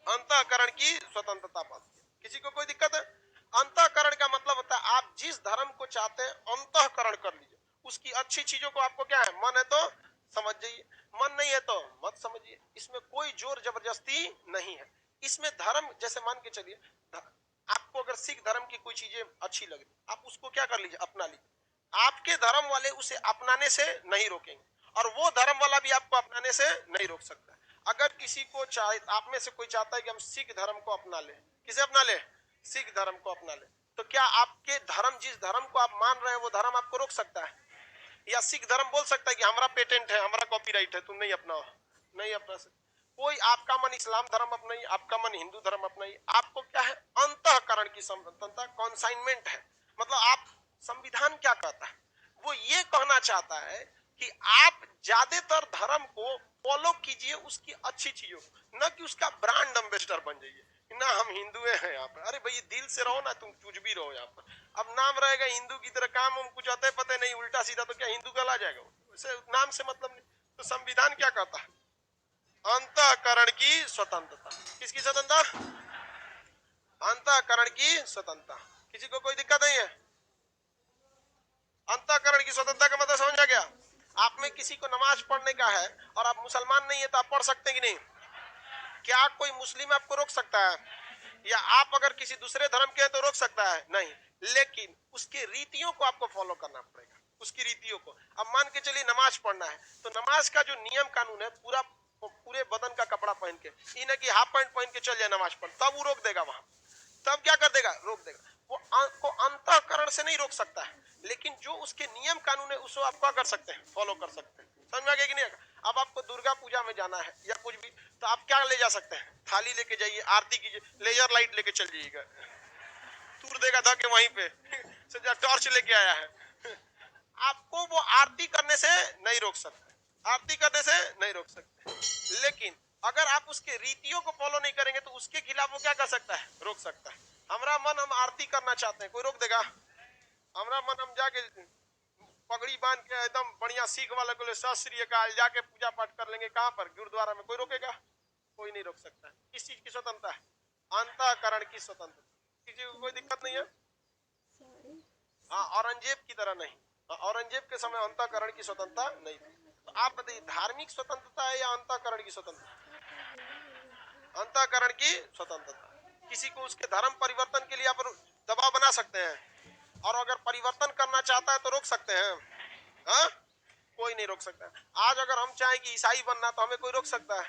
अंतःकरण की स्वतंत्रता पाती है। किसी को कोई दिक्कत है? अंतःकरण का मतलब होता है आप जिस धर्म को चाहते हैं अंतःकरण कर लीजिए। उसकी अच्छी चीजों को आपको क्या है, मन है तो समझ जाइए, मन नहीं है तो मत समझिए। इसमें कोई जोर जबरदस्ती नहीं है। इसमें धर्म, जैसे मान के चलिए आपको अगर सिख धर्म की कोई चीजें अच्छी लग रही, आप उसको क्या कर लीजिए, अपना लीजिए। आपके धर्म वाले उसे अपनाने से नहीं रोकेंगे और वो धर्म वाला भी आपको अपनाने से नहीं रोक सकता। अगर किसी को चाहे, आप में से कोई चाहता है कि हम सिख धर्म को अपना ले, किसे अपना ले? सिख धर्म को अपना ले, तो क्या आपके धर्म, जिस धर्म को आप मान रहे हैं वो धर्म आपको रोक सकता है? या सिख धर्म बोल सकता है कि हमारा पेटेंट है, हमारा कॉपीराइट है, तुम नहीं अपनाओ? नहीं अपना सकते। कोई आपका मन इस्लाम धर्म अपनाइए, आपका मन हिंदू धर्म अपनाइए, आपको क्या है? अंतःकरण की स्वतंत्रता, कॉन्साइनमेंट है। मतलब आप, संविधान क्या कहता है? वो ये कहना चाहता है कि आप ज्यादातर धर्म को फॉलो कीजिए, उसकी अच्छी चीजों, न कि उसका ब्रांड एम्बेसडर बन जाइए ना हम हिंदू हैं यहाँ पर। अरे भैया दिल से रहो ना, तुम कुछ भी रहो यहाँ पर। अब नाम रहेगा हिंदू की तरह, काम हम कुछ आते पते नहीं, उल्टा सीधा, तो क्या हिंदू कहला जाएगा? वैसे नाम से मतलब नहीं। तो संविधान क्या कहता है? अंतःकरण की स्वतंत्रता। किसकी स्वतंत्रता? अंतःकरण की स्वतंत्रता। किसी को कोई दिक्कत नहीं है? अंतःकरण की स्वतंत्रता का मतलब समझ आ गया? आप में किसी को नमाज पढ़ने का है और आप मुसलमान नहीं है तो आप पढ़ सकते हैं कि नहीं? क्या कोई मुस्लिम आपको रोक सकता है? या आप अगर किसी दूसरे धर्म के हैं तो रोक सकता है नहीं, लेकिन उसके रीतियों को आपको फॉलो करना पड़ेगा, उसकी रीतियों को। अब मान के चलिए नमाज पढ़ना है, तो नमाज का जो नियम कानून है पूरे बदन का कपड़ा पहन के, ये नहीं कि हाफ पैंट पहन के चल जाए नमाज पढ़, तब वो रोक देगा वहां, तब क्या कर देगा, रोक देगा। वो आपको अंतःकरण से नहीं रोक सकता है, लेकिन जो उसके नियम कानून है उसको आप क्या कर सकते हैं, फॉलो कर सकते हैं। समझ में आ गया कि नहीं? अब आपको दुर्गा पूजा में जाना है या कुछ भी, तो आप क्या ले जा सकते हैं, थाली लेके जाइए, आरती कीजिए, लेजर लाइट लेके चल जाइएगा, तूर देगा था कि वहीं पे टॉर्च लेके आया है। आपको वो आरती करने से नहीं रोक सकते, आरती करने से नहीं रोक सकते, लेकिन अगर आप उसके रीतियों को फॉलो नहीं करेंगे तो उसके खिलाफ वो क्या कर सकता है, रोक सकता है। हमारा मन, हम आरती करना चाहते हैं, कोई रोक देगा? हमारा मन, हम जाके पगड़ी बांध के एकदम बढ़िया सिख वाला को सत श्री अकाल जाके पूजा पाठ कर लेंगे, कहां पर, गुरुद्वारा में, कोई रोकेगा? कोई नहीं रोक सकता। किस चीज की स्वतंत्रता है? अंतःकरण की स्वतंत्रता, किसी को कोई दिक्कत नहीं है। हाँ, औरंगजेब की तरह नहीं, औरंगजेब के समय अंतःकरण की स्वतंत्रता नहीं थी। तो आप बताइए, धार्मिक स्वतंत्रता है या अंतःकरण की स्वतंत्रता? अंतःकरण की स्वतंत्रता। किसी को उसके धर्म परिवर्तन के लिए आप दबाव बना सकते हैं, और अगर परिवर्तन करना चाहता है तो रोक सकते हैं। हाँ, कोई नहीं रोक सकता। आज अगर हम चाहें कि ईसाई बनना तो हमें कोई रोक सकता है?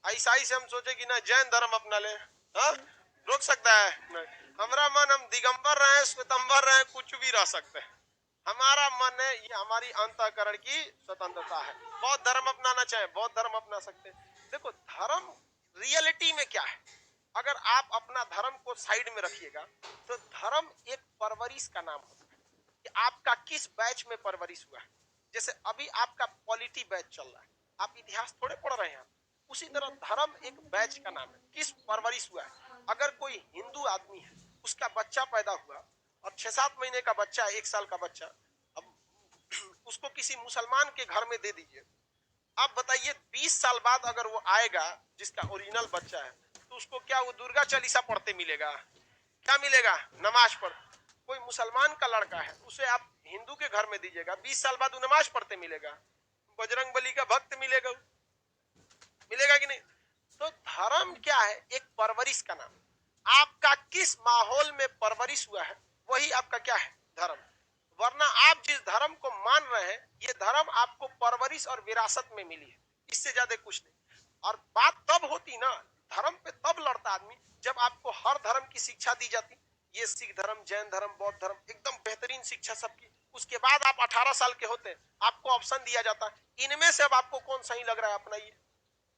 ईसाई से हम सोचे कि ना जैन धर्म अपना ले, हाँ, रोक सकता है? नहीं। हमारा मन, हम दिगंबर रहे, श्वेतंबर रहे, कुछ भी रह सकते हैं, हमारा मन है, ये हमारी अंतःकरण की स्वतंत्रता है। बौद्ध धर्म अपनाना चाहे बौद्ध धर्म अपना सकते हैं। देखो, धर्म रियलिटी में क्या है, अगर आप अपना धर्म को साइड में रखिएगा तो धर्म एक परवरिश का नाम होता है कि आपका किस बैच में परवरिश हुआ है। जैसे अभी आपका पॉलिटी बैच चल रहा है, आप इतिहास थोड़े पढ़ रहे हैं, उसी तरह धर्म एक बैच का नाम है, किस परवरिश हुआ है। अगर कोई हिंदू आदमी है, उसका बच्चा पैदा हुआ और 6-7 महीने का बच्चा, 1 साल का बच्चा, अब उसको किसी मुसलमान के घर में दे दीजिए, आप बताइए 20 साल बाद अगर वो आएगा, जिसका ओरिजिनल बच्चा है, तो उसको क्या वो दुर्गा चालीसा पढ़ते मिलेगा? क्या मिलेगा? नमाज पढ़। कोई मुसलमान का लड़का है, उसे आप हिंदू के घर में दीजिएगा, 20 साल बाद वो नमाज पढ़ते मिलेगा, बजरंग बली का भक्त मिलेगा, मिलेगा कि नहीं? तो धर्म क्या है? एक परवरिश का नाम। आपका किस माहौल में परवरिश हुआ है, वही आपका क्या है, धर्म। वरना आप जिस धर्म को मान रहे हैं, ये धर्म आपको परवरिश और विरासत में मिली है, इससे ज्यादा कुछ नहीं। और बात तब होती ना, धर्म पे तब लड़ता आदमी जब आपको हर धर्म की शिक्षा दी जाती, ये सिख धर्म, जैन धर्म, बौद्ध धर्म, एकदम बेहतरीन शिक्षा सबकी। उसके बाद आप 18 साल के होते हैं, आपको ऑप्शन दिया जाता है, इनमें से अब आपको कौन सही लग रहा है अपनाइए,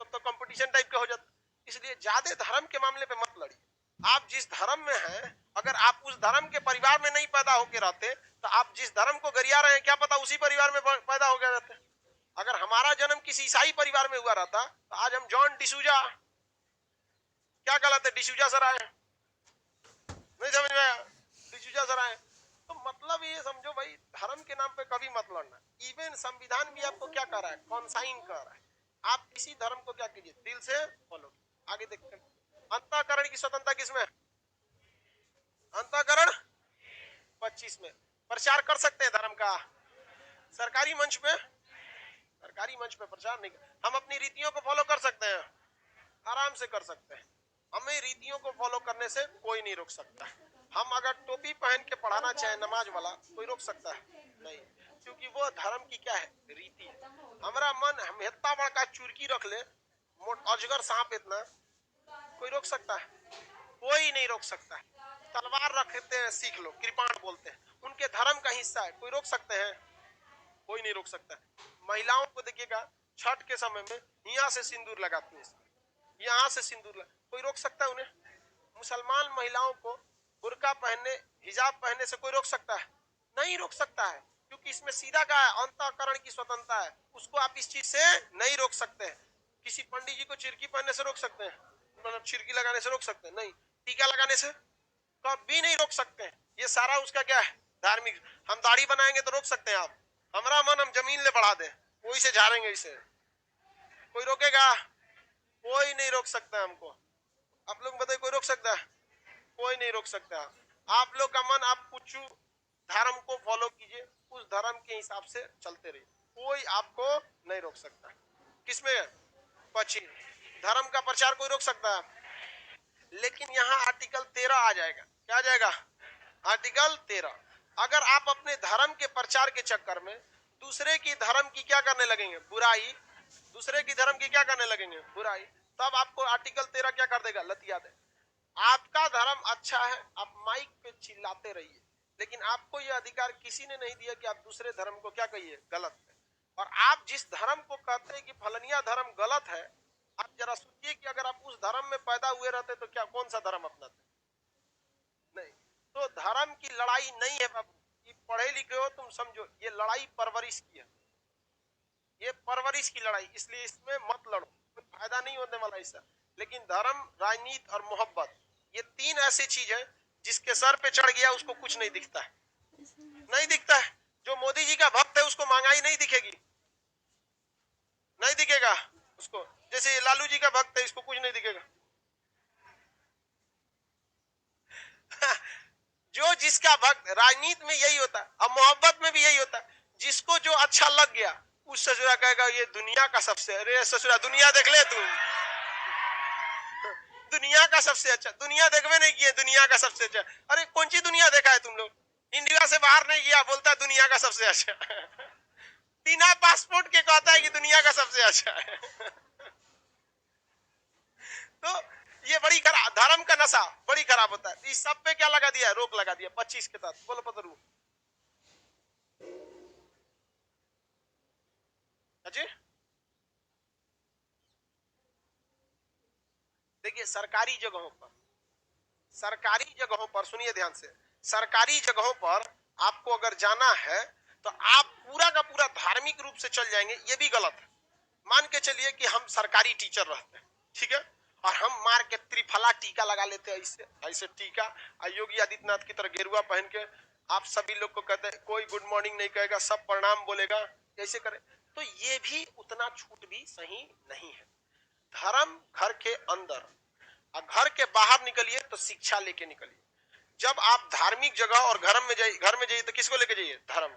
तब तो कंपटीशन टाइप का हो जाता। इसलिए ज्यादा धर्म के मामले पे मत लड़िए। आप जिस धर्म में हैं, अगर आप उस धर्म के परिवार में नहीं पैदा होके रहते, तो आप जिस धर्म को गरिया रहे हैं, क्या पता उसी परिवार में पैदा हो गए रहते। अगर हमारा जन्म किसी ईसाई परिवार में हुआ रहता, तो आज हम जॉन डिसूजा, क्या कहलाते, डिसूजा सर आए, नहीं समझ में आया, डिसूजा सर आए। तो मतलब ये समझो भाई, धर्म के नाम पे कभी मत लड़ना। इवन संविधान भी आपको क्या कर रहा है, कॉन्साइन कर रहा है, आप किसी धर्म को क्या कीजिए, दिल से फॉलो। आगे देखते हैं, अंतःकरण की स्वतंत्रता किसमें? अंतःकरण 25 में। प्रचार कर सकते हैं धर्म का सरकारी मंच पे, सरकारी मंच पे प्रचार नहीं, हम अपनी रीतियों को फॉलो कर सकते हैं, आराम से कर सकते हैं। हमें रीतियों को फॉलो करने से कोई नहीं रोक सकता। हम अगर टोपी पहन के पढ़ाना चाहे नमाज वाला, कोई रोक सकता है? नहीं, क्योंकि वो धर्म की क्या है, रीति है। हमारा मन, हम इतना बड़ा चुरकी रख ले, अजगर सांप इतना, कोई रोक सकता है? कोई नहीं रोक सकता है। तलवार रखते हैं सिख लोग, कृपाण बोलते हैं, उनके धर्म का हिस्सा है, कोई रोक सकते हैं? कोई नहीं रोक सकता है। महिलाओं को देखिएगा, छठ के समय में यहाँ से सिंदूर लगाती है, यहाँ से सिंदूर लगा, कोई रोक सकता है उन्हें? मुसलमान महिलाओं को बुर्का पहनने, हिजाब पहनने से कोई रोक सकता है? नहीं रोक सकता है, क्योंकि इसमें सीधा का अंतःकरण की स्वतंत्रता है, उसको आप इस चीज से नहीं रोक सकते हैं। किसी पंडित जी को चिरकी पहनने से रोक सकते हैं, मतलब चिरकी लगाने से रोक सकते हैं? नहीं। टीका लगाने से कभी नहीं रोक सकते हैं, ये सारा उसका क्या है, धार्मिक। हम दाढ़ी बनाएंगे तो रोक सकते हैं आप? हमारा मन, हम जमीन ले बढ़ा दें, कोई से झाड़ेंगे इसे, कोई रोकेगा? कोई नहीं रोक सकता हमको। आप लोग बताइए, कोई रोक सकता है? कोई नहीं रोक सकता। आप लोग का मन, आप कुछ धर्म को फॉलो कीजिए, उस धर्म के हिसाब से चलते रहिए, कोई आपको नहीं रोक सकता। किसमें? 25। धर्म का प्रचार कोई रोक सकता है? लेकिन यहाँ आर्टिकल 13 आ जाएगा। क्या आ जाएगा? आर्टिकल 13। अगर आप अपने धर्म के प्रचार के चक्कर में दूसरे की धर्म की क्या करने लगेंगे? बुराई। दूसरे की धर्म की क्या करने लगेंगे? बुराई। तब आपको आर्टिकल 13 क्या कर देगा? लतिया दे। आपका धर्म अच्छा है, आप माइक पे चिल्लाते रहिए, लेकिन आपको यह अधिकार किसी ने नहीं दिया कि आप दूसरे धर्म को क्या कहिए? गलत है। और आप जिस धर्म को कहते हैं कि फलनिया धर्म गलत है, आप जरा सोचिए कि अगर आप उस धर्म में पैदा हुए रहते तो क्या कौन सा धर्म अपनाते? नहीं। तो धर्म की लड़ाई नहीं है बाबू, कि पढ़े लिखे हो तुम समझो, ये लड़ाई परवरिश की है, ये परवरिश की लड़ाई, इसलिए इसमें मत लड़ो, फायदा नहीं होने वाला इससे। लेकिन धर्म, राजनीति और मोहब्बत, ये तीन ऐसी चीज है जिसके सर पे चढ़ गया उसको कुछ नहीं दिखता है, नहीं दिखता है। जो मोदी जी का भक्त है उसको महंगाई नहीं दिखेगी, नहीं दिखेगा उसको। जैसे लालू जी का भक्त है, इसको कुछ नहीं दिखेगा। जो जिसका भक्त, राजनीति में यही होता है और मोहब्बत में भी यही होता है, जिसको जो अच्छा लग गया उस ससुरा कहेगा ये दुनिया का सबसे, अरे ससुरा दुनिया देख ले तू, दुनिया का सबसे अच्छा, दुनिया देखवे नहीं किए, दुनिया का सबसे अच्छा। अरे कौन सी दुनिया देखा है तुम लोग? इंडिया से बाहर नहीं गया, बोलता है दुनिया का सबसे अच्छा। बिना पासपोर्ट के कहता है कि दुनिया का सबसे अच्छा है। तो ये बड़ी खराब, धर्म का नशा बड़ी खराब होता है। इस सब पे क्या लगा दिया? रोक लगा दिया 25 के तहत। बोलो पतरू। अजय देखिए, सरकारी जगहों पर, सरकारी जगहों पर सुनिए ध्यान से, सरकारी जगहों पर आपको अगर जाना है तो आप पूरा का पूरा धार्मिक रूप से चल जाएंगे, ये भी गलत है। मान के चलिए कि हम सरकारी टीचर रहते हैं, ठीक है, और हम मार के त्रिफला टीका लगा लेते हैं, ऐसे ऐसे टीका, योगी आदित्यनाथ की तरह गेरुआ पहन के आप सभी लोग को कहते हैं, कोई गुड मॉर्निंग नहीं कहेगा, सब प्रणाम बोलेगा, ऐसे करें, तो ये भी उतना छूट भी सही नहीं है। धर्म घर के अंदर और घर के बाहर निकलिए तो शिक्षा लेके निकलिए। जब आप धार्मिक जगह और घर में जाइए तो किसको लेके जाइए? धर्म।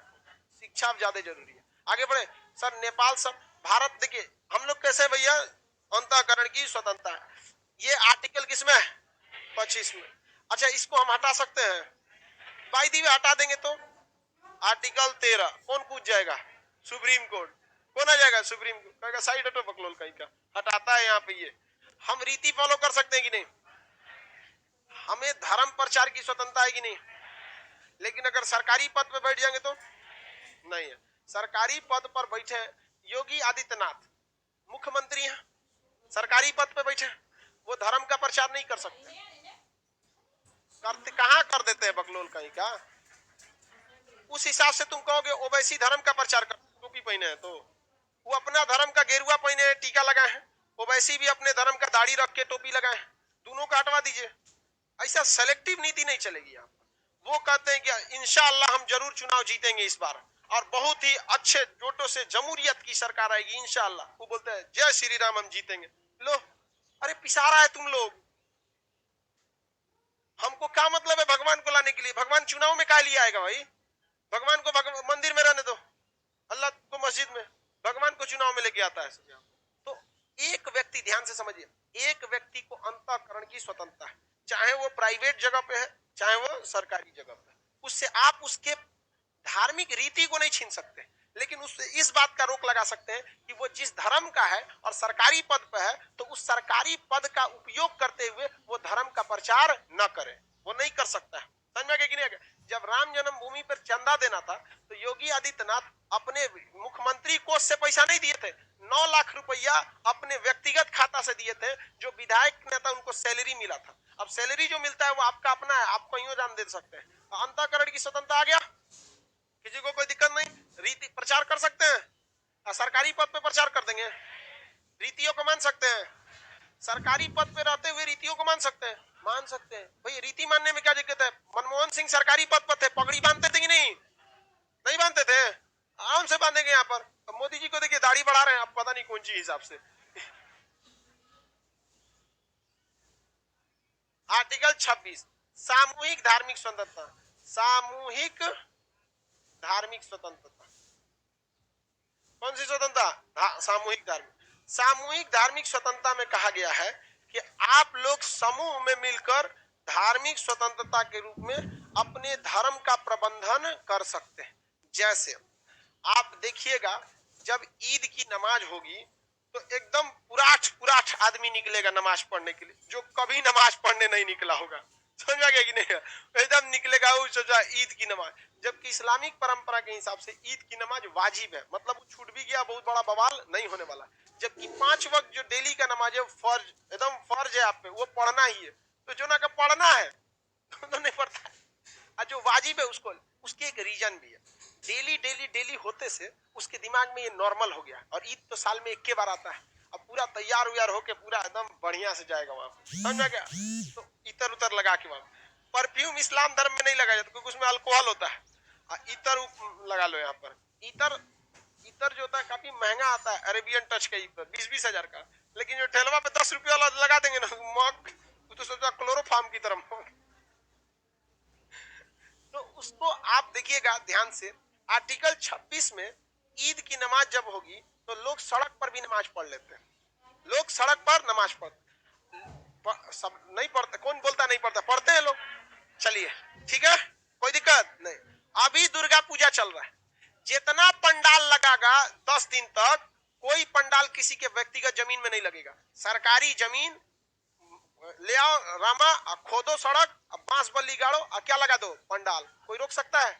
शिक्षा ज्यादा जरूरी है। आगे बढ़े सर। नेपाल सब, भारत देखिए हम लोग कैसे भैया, अंतःकरण की स्वतंत्रता है, ये आर्टिकल किसमें है? 25 में। अच्छा, इसको हम हटा सकते हैं? बाई दी हटा देंगे तो आर्टिकल 13 कौन कूद जाएगा? Supreme court. कौन आ जाएगा? सुप्रीम कोर्ट कहेगा साइड हटो बकलोल कहीं का, हटाता है यहाँ पे। ये हम रीति फॉलो कर सकते हैं कि नहीं? हमें धर्म प्रचार की स्वतंत्रता है कि नहीं? लेकिन अगर सरकारी पद पे बैठ जाएंगे तो नहीं है। सरकारी पद पर बैठे योगी आदित्यनाथ मुख्यमंत्री हैं, सरकारी पद पे बैठे, वो धर्म का प्रचार नहीं कर सकते। करते कहां कर देते हैं बकलोल कहीं का। उस हिसाब से तुम कहोगे ओवैसी धर्म का प्रचार कर, टोपी पहने हैं तो वो अपना धर्म का गेरुआ पहने हैं, टीका लगाए हैं, ओवैसी भी अपने धर्म का दाढ़ी रख के टोपी लगाए हैं, दोनों का हटवा दीजिए। ऐसा सेलेक्टिव नीति नहीं चलेगी यहाँ पर। वो कहते हैं कि इंशाअल्लाह हम जरूर चुनाव जीतेंगे इस बार और बहुत ही अच्छे वोटों से जमहूरियत की सरकार आएगी इंशाअल्लाह। वो बोलते हैं जय श्री राम हम जीतेंगे। लो, अरे पिसा रहा है तुम लोग। हमको क्या मतलब है भगवान को लाने के लिए? भगवान चुनाव में क्या लिए आएगा भाई? भगवान को मंदिर में रहने दो, अल्लाह को मस्जिद में, भगवान को चुनाव में लेके आता है। तो एक व्यक्ति, ध्यान से समझिए, एक व्यक्ति को अंतःकरण की स्वतंत्रता है, चाहे वो प्राइवेट जगह पे है चाहे वो सरकारी जगह पे है। उससे आप उसके धार्मिक रीति को नहीं छीन सकते, लेकिन उससे इस बात का रोक लगा सकते हैं कि वो जिस धर्म का है और सरकारी पद पे है तो उस सरकारी पद का उपयोग करते हुए वो धर्म का प्रचार न करे। वो नहीं कर सकता है। समझ में आ गया कि नहीं आ गया? जब राम जन्मभूमि पर चंदा देना था तो योगी आदित्यनाथ अपने मुख्यमंत्री कोष से पैसा नहीं दिए थे, 9 लाख रुपया अपने व्यक्तिगत खाता से दिए थे। जो विधायक नेता उनको सैलरी मिला था। अब सैलरी जो मिलता है वो आपका अपना है, आप कहीं जान दे सकते हैं। अंतःकरण की स्वतंत्रता आ गया, किसी को कोई दिक्कत नहीं, रीति प्रचार कर सकते हैं, सरकारी पद पे प्रचार कर देंगे, रीतियों को मान सकते हैं, सरकारी पद पे रहते हुए रीतियों को मान सकते हैं, मान सकते हैं। भाई रीति मानने में क्या दिक्कत है? मनमोहन सिंह सरकारी पद पर थे, पगड़ी बांधते थे कि नहीं? नहीं बांधते थे, आराम से बांधेंगे यहाँ पर। अब मोदी जी को देखिए दाढ़ी बढ़ा रहे हैं, आप पता नहीं कौन सी हिसाब से। आर्टिकल 26 सामूहिक धार्मिक स्वतंत्रता, सामूहिक धार्मिक स्वतंत्रता। कौन सी स्वतंत्रता? सामूहिक धार्मिक, सामूहिक धार्मिक स्वतंत्रता में कहा गया है कि आप लोग समूह में मिलकर धार्मिक स्वतंत्रता के रूप में अपने धर्म का प्रबंधन कर सकते हैं। जैसे आप देखिएगा, जब ईद की नमाज होगी तो एकदम पुराठ आदमी निकलेगा नमाज पढ़ने के लिए, जो कभी नमाज पढ़ने नहीं निकला होगा। समझा गया कि नहीं? एकदम निकलेगा वो सोचा ईद की नमाज, जबकि इस्लामिक परंपरा के हिसाब से ईद की नमाज वाजिब है, मतलब छूट भी गया बहुत बड़ा बवाल नहीं होने वाला। जबकि 5 वक्त जो डेली का नमाज है फर्ज, एकदम फर्ज है आप पे, वो पढ़ना ही है। तो जो ना का पढ़ना है तो नहीं पढ़ता है, और जो वाजिब है उसको, उसके एक रीजन भी है। डेली होते से उसके दिमाग में ये नॉर्मल हो गया, और ईद तो साल में 1 बार आता है। अब पूरा तैयार व्यार होके पूरा एकदम बढ़िया से जाएगा वहां पे, समझा क्या? तो इतर उतर लगा के वहां परफ्यूम इस्लाम धर्म में नहीं लगाया जाता क्योंकि उसमें अल्कोहल होता है। इतर लगा लो यहाँ पर। इतर इतर जो होता है काफी महंगा आता है, अरेबियन टच का इतर 20-20 हजार का, लेकिन जो ठेलवा पे 10 रुपये वाला लगा देंगे ना मग, तो सोचा क्लोरोफार्म की तरह। तो उसको आप देखिएगा ध्यान से, आर्टिकल 26 में ईद की नमाज जब होगी तो लोग सड़क पर भी नमाज पढ़ लेते हैं। लोग सड़क पर नमाज सब नहीं पढ़ते, कौन बोलता नहीं पढ़ता, पढ़ते हैं लोग। चलिए ठीक है, कोई दिक्कत नहीं। अभी दुर्गा पूजा चल रहा है, जितना पंडाल लगागा 10 दिन तक, कोई पंडाल किसी के व्यक्तिगत जमीन में नहीं लगेगा। सरकारी जमीन ले आओ रामा, खोदो सड़क, बांस बल्ली गाड़ो, क्या लगा दो पंडाल, कोई रोक सकता है?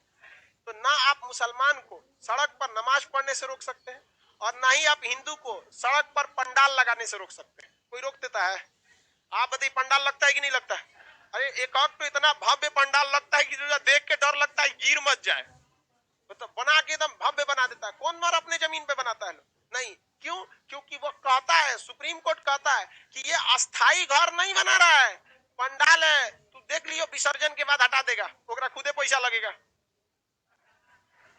तो ना आप मुसलमान को सड़क पर नमाज पढ़ने से रोक सकते हैं, और ना ही आप हिंदू को सड़क पर पंडाल लगाने से रोक सकते हैं। कोई रोक देता है? आप बताइए, पंडाल लगता है कि नहीं लगता है? अरे एक आग तो इतना भव्य पंडाल लगता है कि जो देख के डर लगता है गिर मत जाए, तो बना के एकदम भव्य बना देता है। कौन मार अपने जमीन पे बनाता है? नहीं, क्यों? क्योंकि वो कहता है, सुप्रीम कोर्ट कहता है कि ये अस्थाई घर नहीं बना रहा है, पंडाल है। तू देख लियो, विसर्जन के बाद हटा देगा, ओकरा खुदे पैसा लगेगा,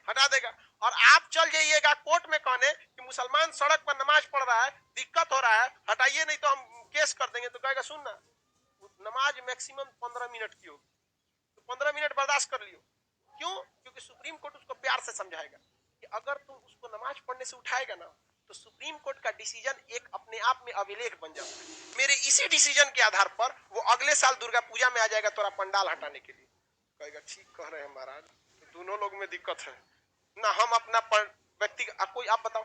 हटा देगा। और आप चल जाइएगा कोर्ट में कहने कि मुसलमान सड़क पर नमाज पढ़ रहा है, दिक्कत हो रहा है, हटाइए नहीं तो हम केस कर देंगे। तो कहेगा सुन ना, नमाज मैक्सिमम 15 मिनट की होगी, तो 15 मिनट बर्दाश्त कर लियो। क्यों? क्योंकि सुप्रीम कोर्ट उसको प्यार से समझाएगा कि अगर तुम उसको नमाज पढ़ने से उठाएगा ना, तो सुप्रीम कोर्ट का डिसीजन एक अपने आप में अभिलेख बन जाता है। मेरे इसी डिसीजन के आधार पर वो अगले साल दुर्गा पूजा में आ जाएगा तोरा पंडाल हटाने के लिए। कहेगा ठीक कह रहे हैं महाराज, तो दोनों लोग में दिक्कत है ना। हम अपना व्यक्ति, कोई आप बताओ,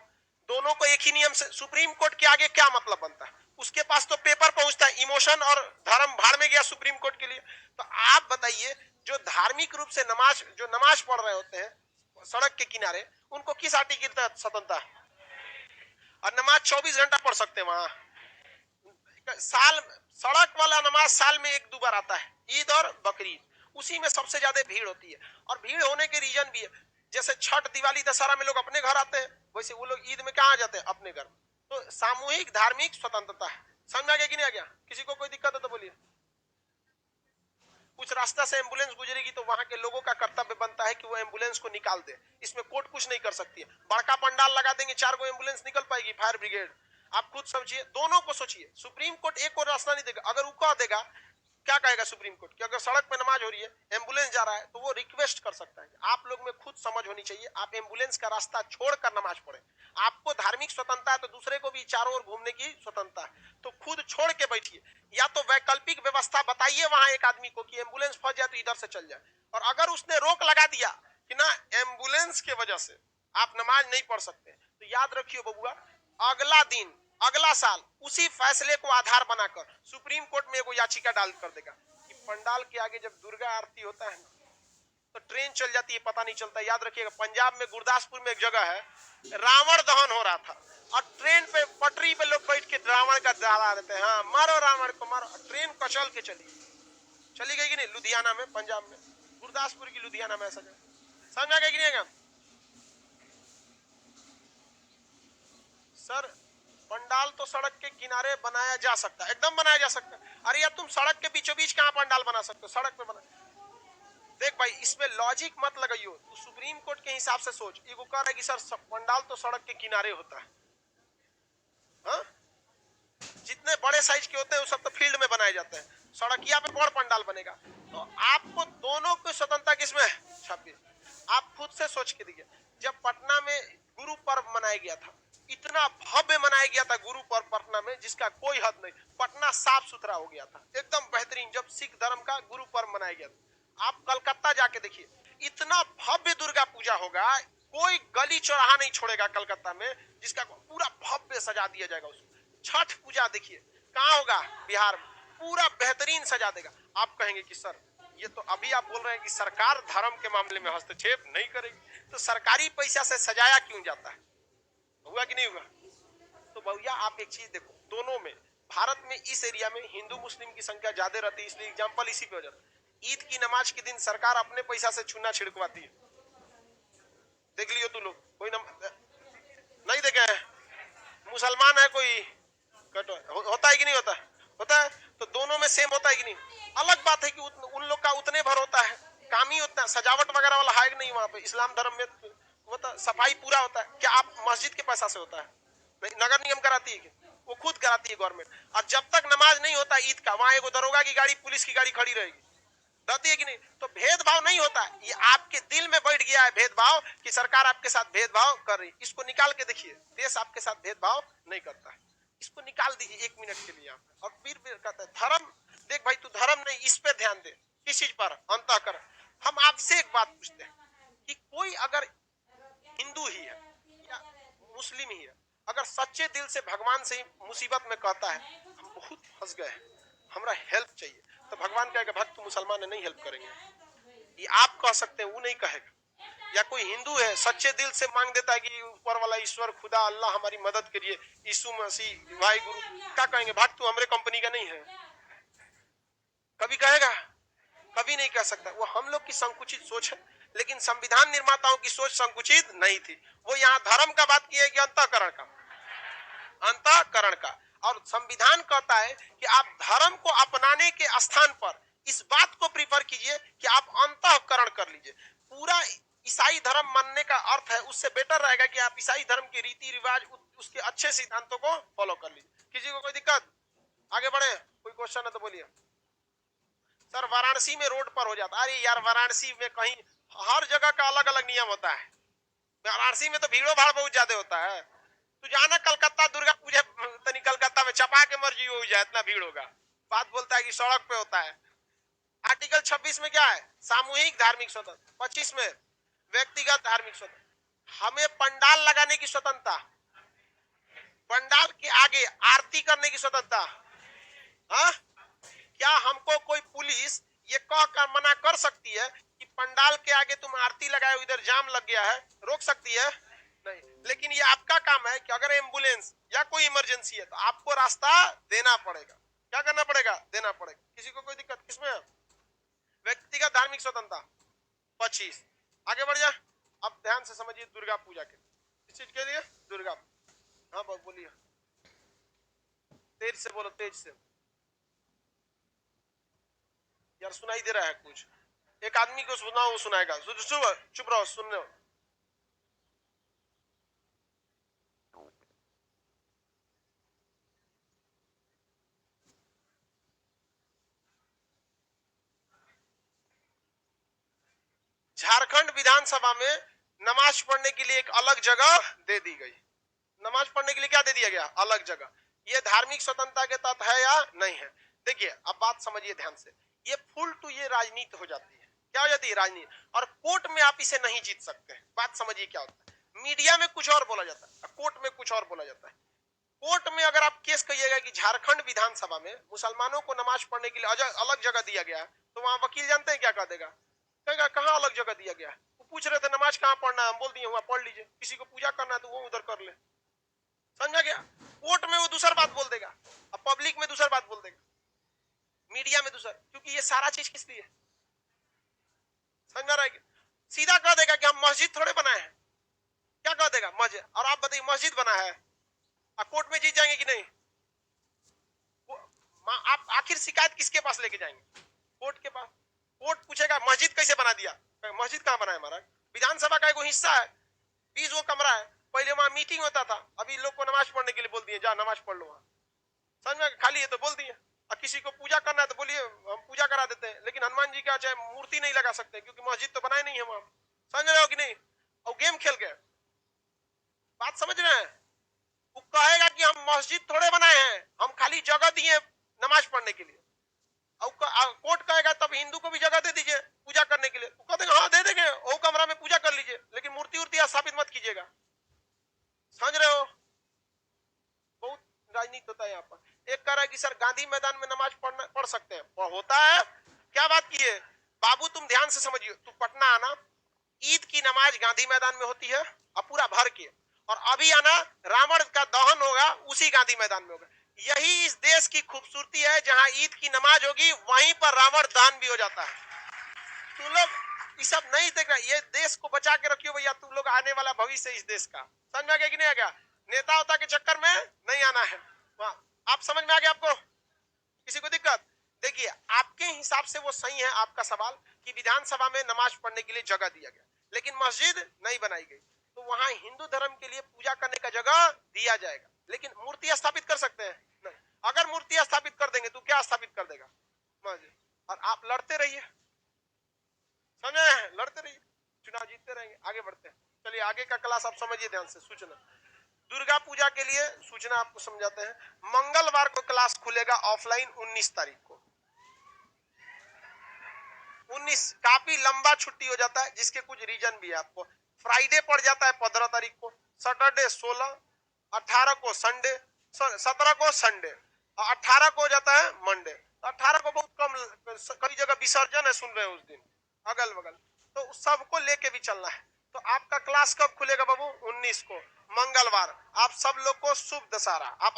दोनों को एक ही नियम से, सुप्रीम कोर्ट के आगे क्या मतलब बनता है? उसके पास तो पेपर पहुंचता है, इमोशन और धर्म भाड़ में गया सुप्रीम कोर्ट के लिए। तो आप बताइए, जो धार्मिक रूप से जो नमाज पढ़ रहे होते हैं सड़क के किनारे, उनको किस आर्टिकल के तहत स्वतंत्रता है? और नमाज 24 घंटा पढ़ सकते हैं वहां। साल सड़क वाला नमाज साल में 1-2 बार आता है, ईद और बकरीद, उसी में सबसे ज्यादा भीड़ होती है। और भीड़ होने के रीजन भी है, जैसे छठ दिवाली दशहरा में लोग अपने घर आते हैं, वैसे वो लोग ईद में कहाँ जाते हैं? अपने घर। तो सामूहिक धार्मिक स्वतंत्रता है। समझ गया कि नहीं आ गया? किसी को कोई दिक्कत है तो बोलिए। कुछ रास्ता से एम्बुलेंस गुजरेगी तो वहां के लोगों का कर्तव्य बनता है कि वो एम्बुलेंस को निकाल दे, इसमें कोर्ट कुछ नहीं कर सकती है। बड़का पंडाल लगा देंगे, 4 गो एम्बुलेंस निकल पाएगी, फायर ब्रिगेड। आप खुद समझिए, दोनों को सोचिए। सुप्रीम कोर्ट एक और रास्ता नहीं देगा। अगर वो कह देगा, क्या कहेगा सुप्रीम कोर्ट कि अगर सड़क पे नमाज हो रही है, एम्बुलेंस जा रहा है, तो वो रिक्वेस्ट कर सकता है। आप लोग में खुद समझ होनी चाहिए, आप एम्बुलेंस का रास्ता छोड़कर नमाज पढ़े। आपको धार्मिक स्वतंत्रता है तो दूसरे को भी चारों ओर घूमने की स्वतंत्रता है, तो खुद छोड़ के बैठिए। या तो वैकल्पिक व्यवस्था बताइए वहां एक आदमी को कि एम्बुलेंस फंस जाए तो इधर से चल जाए। और अगर उसने रोक लगा दिया कि ना एम्बुलेंस के वजह से आप नमाज नहीं पढ़ सकते, तो याद रखिए बबुआ, अगला दिन, अगला साल उसी फैसले को आधार बनाकर सुप्रीम कोर्ट में एगो याचिका डाल कर देगा कि पंडाल के आगे जब दुर्गा आरती होता है ना, तो ट्रेन चल जाती है, पता नहीं चलता। याद रखिएगा, पंजाब में गुरदासपुर में एक जगह है, रावण दहन हो रहा था, और ट्रेन पे पटरी पे लोग बैठ के रावण का जला देते हैं, हाँ मारो रावण को मारो, ट्रेन कचल के चली गई कि नहीं? लुधियाना में, पंजाब में, गुरदासपुर की लुधियाना में ऐसा समझा गया कि नहीं? सर पंडाल तो सड़क के किनारे बनाया जा सकता है, एकदम बनाया जा सकता है। अरे यार तुम सड़क के बीचों बीच कहां पंडाल बना सकते हो? सड़क पे बना। देख भाई, इसमें लॉजिक मत लगाइयो, तू सुप्रीम कोर्ट के हिसाब से सोच। ये कह रहा है कि सर पंडाल तो सड़क के किनारे होता है, हाँ? जितने बड़े साइज के होते हैं वो सब तो फील्ड में बनाए जाते हैं, सड़किया पे बड़ पंडाल बनेगा। तो आपको दोनों की स्वतंत्रता किसमें है? 26। आप खुद से सोच के देखिए, जब पटना में गुरु पर्व मनाया गया था, इतना भव्य मनाया गया था गुरु पर्व पटना में जिसका कोई हद नहीं। पटना साफ सुथरा हो गया था, एकदम बेहतरीन, जब सिख धर्म का गुरु पर्व मनाया गया था। आप कलकत्ता जाके देखिए, इतना भव्य दुर्गा पूजा होगा, कोई गली चौराहा नहीं छोड़ेगा कलकत्ता में जिसका पूरा भव्य सजा दिया जाएगा उसको। छठ पूजा देखिए कहाँ होगा, बिहार में, पूरा बेहतरीन सजा देगा। आप कहेंगे कि सर ये तो अभी आप बोल रहे हैं कि सरकार धर्म के मामले में हस्तक्षेप नहीं करेगी, तो सरकारी पैसा से सजाया क्यों जाता है, हुआ कि नहीं हुआ? तो भैया आप एक चीज देखो, दोनों में, भारत में इस एरिया में हिंदू मुस्लिम की संख्या ज्यादा रहती है, इसलिए एग्जांपल इसी पे हो जाता है। ईद की नमाज के दिन सरकार अपने पैसा से चूना छिड़कवाती है, देख लियो तू लोग, कोई नहीं देखे हैं? मुसलमान है कोई होता है कि नहीं होता? होता है। तो दोनों में सेम होता है कि नहीं? अलग बात है कि उन लोग का उतने भर होता है, काम ही उतना, सजावट वगैरह वाला है नहीं वहां पे। इस्लाम धर्म में होता सफाई पूरा होता है। क्या आप मस्जिद के पैसा से होता है? नहीं, नगर निगम कराती है, वो खुद कराती है गवर्नमेंट। और जब तक नमाज नहीं होता ईद का, वहां एगो दरोगा की गाड़ी, पुलिस की गाड़ी खड़ी रहेगी, रहती है कि नहीं? तो भेदभाव नहीं होता, ये आपके दिल में बैठ गया है भेदभाव, कि सरकार आपके साथ भेदभाव कर रही। इसको निकाल के देखिए, देश आपके साथ भेदभाव नहीं करता है। इसको निकाल दीजिए एक मिनट के लिए आप, और फिर कहते हैं धर्म। देख भाई, तू धर्म नहीं, इस पे ध्यान दे, किस चीज पर? अंतःकरण। हम आपसे एक बात पूछते हैं कि कोई अगर हिंदू ही है या मुस्लिम ही है, अगर सच्चे दिल से भगवान से मुसीबत में कहता है हम बहुत फंस गए हैं, हमरा हेल्प चाहिए, तो भगवान कहेगा भक्त मुसलमान है, नहीं हेल्प करेंगे। ये आप कह सकते हैं, वो नहीं कहेगा। या कोई हिंदू है सच्चे दिल से मांग देता है कि ऊपर वाला ईश्वर खुदा अल्लाह हमारी मदद करिए, यीशु मसीह भाई गुरु, क्या कहेंगे? भक्त तू हमारे कंपनी का नहीं है, कभी कहेगा? कभी नहीं कह सकता। वो हम लोग की संकुचित सोच है, लेकिन संविधान निर्माताओं की सोच संकुचित नहीं थी। वो यहाँ धर्म का बात की है कि अंतःकरण का, अंतःकरण का। और संविधान कहता है कि आप धर्म को अपनाने के स्थान पर इस बात को प्रीफर कीजिए कि आप अंतःकरण कर लीजिए। पूरा ईसाई धर्म मानने का अर्थ है, उससे बेटर रहेगा कि आप ईसाई धर्म के रीति रिवाज, उसके अच्छे सिद्धांतों को फॉलो कर लीजिए। किसी को कोई दिक्कत? आगे बढ़े, कोई क्वेश्चन है तो बोलिए। सर वाराणसी में रोड पर हो जाता, अरे यार वाराणसी में कहीं हर जगह का अलग अलग नियम होता है। वाराणसी में तो भीड़ो भाड़ बहुत ज्यादा होता है। तू जाना कलकत्ता दुर्गा पूजा, तनी कलकत्ता में चपा के मर्जी हो जाए, इतना भीड़ होगा। बात बोलता है कि सड़क पे होता है। आर्टिकल 26 में क्या है? सामूहिक धार्मिक स्वतंत्रता। 25 में व्यक्तिगत धार्मिक स्वतंत्रता। हमें पंडाल लगाने की स्वतंत्रता, पंडाल के आगे आरती करने की स्वतंत्रता। हाँ, क्या हमको कोई पुलिस ये कह कर मना कर सकती है कि पंडाल के आगे तुम आरती लगाए, इधर जाम लग गया है, रोक सकती है? नहीं। लेकिन ये आपका काम है कि अगर एम्बुलेंस या कोई इमरजेंसी है तो आपको रास्ता देना पड़ेगा। क्या करना पड़ेगा? देना पड़ेगा। किसी को कोई दिक्कत किसमें? व्यक्तिगत धार्मिक स्वतंत्रता 25। आगे बढ़ जा। अब ध्यान से समझिए दुर्गा पूजा के, इस चीज के लिए दुर्गा। हाँ बोलिए, तेज से बोलो, तेज से। यार सुनाई दे रहा है कुछ? एक आदमी को सुनाओ, वो सुनाएगा। चुप रहो, सुन रहे हो? झारखंड विधानसभा में नमाज पढ़ने के लिए एक अलग जगह दे दी गई। नमाज पढ़ने के लिए क्या दे दिया गया? अलग जगह। ये धार्मिक स्वतंत्रता के तहत है या नहीं है? देखिए अब बात समझिए ध्यान से, ये फुल टू ये राजनीति हो जाती है। क्या हो जाती है? राजनीति। और कोर्ट में आप इसे नहीं जीत सकते। बात समझिए क्या होता है। मीडिया में कुछ और बोला जाता है, कोर्ट में कुछ और बोला जाता है। कोर्ट में अगर आप केस कहिएगा कि झारखंड विधानसभा में मुसलमानों को नमाज पढ़ने के लिए अलग जगह दिया गया है, तो वहां वकील जानते हैं क्या कह देगा? कहेगा कहाँ अलग जगह दिया गया? वो पूछ रहे थे नमाज कहाँ पढ़ना है, हम बोल दिए वहां पढ़ लीजिए। किसी को पूजा करना है तो वो उधर कर ले। समझा गया? कोर्ट में वो दूसरा बात बोल देगा, अब पब्लिक में दूसरा बात बोल देगा, मीडिया में दूसरा। क्योंकि ये सारा चीज किस लिए? समझा रहेगा? सीधा कह देगा कि हम मस्जिद थोड़े बनाए हैं। क्या कह देगा? मस्जिद। और आप बताइए मस्जिद बना है, कोर्ट में जीत जाएंगे कि नहीं? आप आखिर शिकायत किसके पास लेके जाएंगे? कोर्ट के पास। कोर्ट पूछेगा मस्जिद कैसे बना दिया? मस्जिद कहां बना है महाराज? विधानसभा का एक हिस्सा है, 20 वो कमरा है। पहले वहां मीटिंग होता था, अभी लोग को नमाज पढ़ने के लिए बोल दिए जा नमाज पढ़ लो। वहां समझ में खाली है तो बोल दिए। और किसी को पूजा करना है तो बोलिए हम पूजा करा देते हैं, लेकिन हनुमान जी का चाहे मूर्ति नहीं लगा सकते क्योंकि मस्जिद तो बनाए नहीं है वहां। समझ रहे हो कि नहीं? और गेम खेल गए। बात समझ रहे हैं? कहेगा कि हम मस्जिद थोड़े बनाए हैं, हम खाली जगह दिए नमाज पढ़ने के लिए। और कोर्ट कहेगा तब हिंदू को भी जगह दे दीजिए पूजा करने के लिए, तो कह देंगे हाँ दे देंगे, वो कमरा में पूजा कर लीजिए, लेकिन मूर्ति उर्ति स्थापित मत कीजिएगा। समझ रहे हो? बहुत राजनीति होता है यहाँ पर। एक कह रहा है कि सर गांधी मैदान में नमाज पढ़ सकते हैं, होता है क्या बात की है बाबू, तुम ध्यान से समझिए। तू पटना आना, ईद की नमाज गांधी मैदान में होती है और पूरा भर के, और अभी आना रावण का दहन होगा उसी गांधी मैदान में होगा। यही इस देश की खूबसूरती है, जहां ईद की नमाज होगी वहीं पर रावण दहन भी हो जाता है। तुम लोग ये सब नहीं देख रहे, ये देश को बचा के रखियो भैया, तुम लोग आने वाला भविष्य इस देश का। समझ में आ गया कि नहीं आ गया? नेता होता के चक्कर में नहीं आना है। आप समझ में आ गया आपको? किसी को दिक्कत? देखिए आपके हिसाब से वो सही है आपका सवाल कि विधानसभा में नमाज पढ़ने के लिए जगह दिया गया, लेकिन मस्जिद नहीं बनाई गई, तो वहां हिंदू धर्म के लिए पूजा करने का जगह दिया जाएगा, लेकिन मूर्ति स्थापित कर सकते हैं नहीं। अगर मूर्ति स्थापित कर देंगे तो क्या स्थापित कर देगा? मस्जिद। और आप लड़ते रहिए, समझे? लड़ते रहिए, चुनाव जीतते रहेंगे। आगे बढ़ते हैं, चलिए आगे का क्लास आप समझिए ध्यान से। सूचना दुर्गा पूजा के लिए सूचना आपको समझाते हैं। मंगलवार को क्लास खुलेगा ऑफलाइन 19 तारीख को। 19 काफी लंबा छुट्टी हो जाता है, जिसके कुछ रीजन भी है। आपको फ्राइडे पड़ जाता है 15 तारीख को, सैटरडे 16, 18 को संडे, 17 को संडे, और 18 को हो जाता है मंडे। 18 को बहुत कम, कई जगह विसर्जन है सुन रहे हैं उस दिन अगल बगल, तो सबको लेके भी चलना है। तो आपका क्लास कब खुलेगा बाबू? 19 को मंगलवार। आप सब लोग को शुभ दशहरा। आप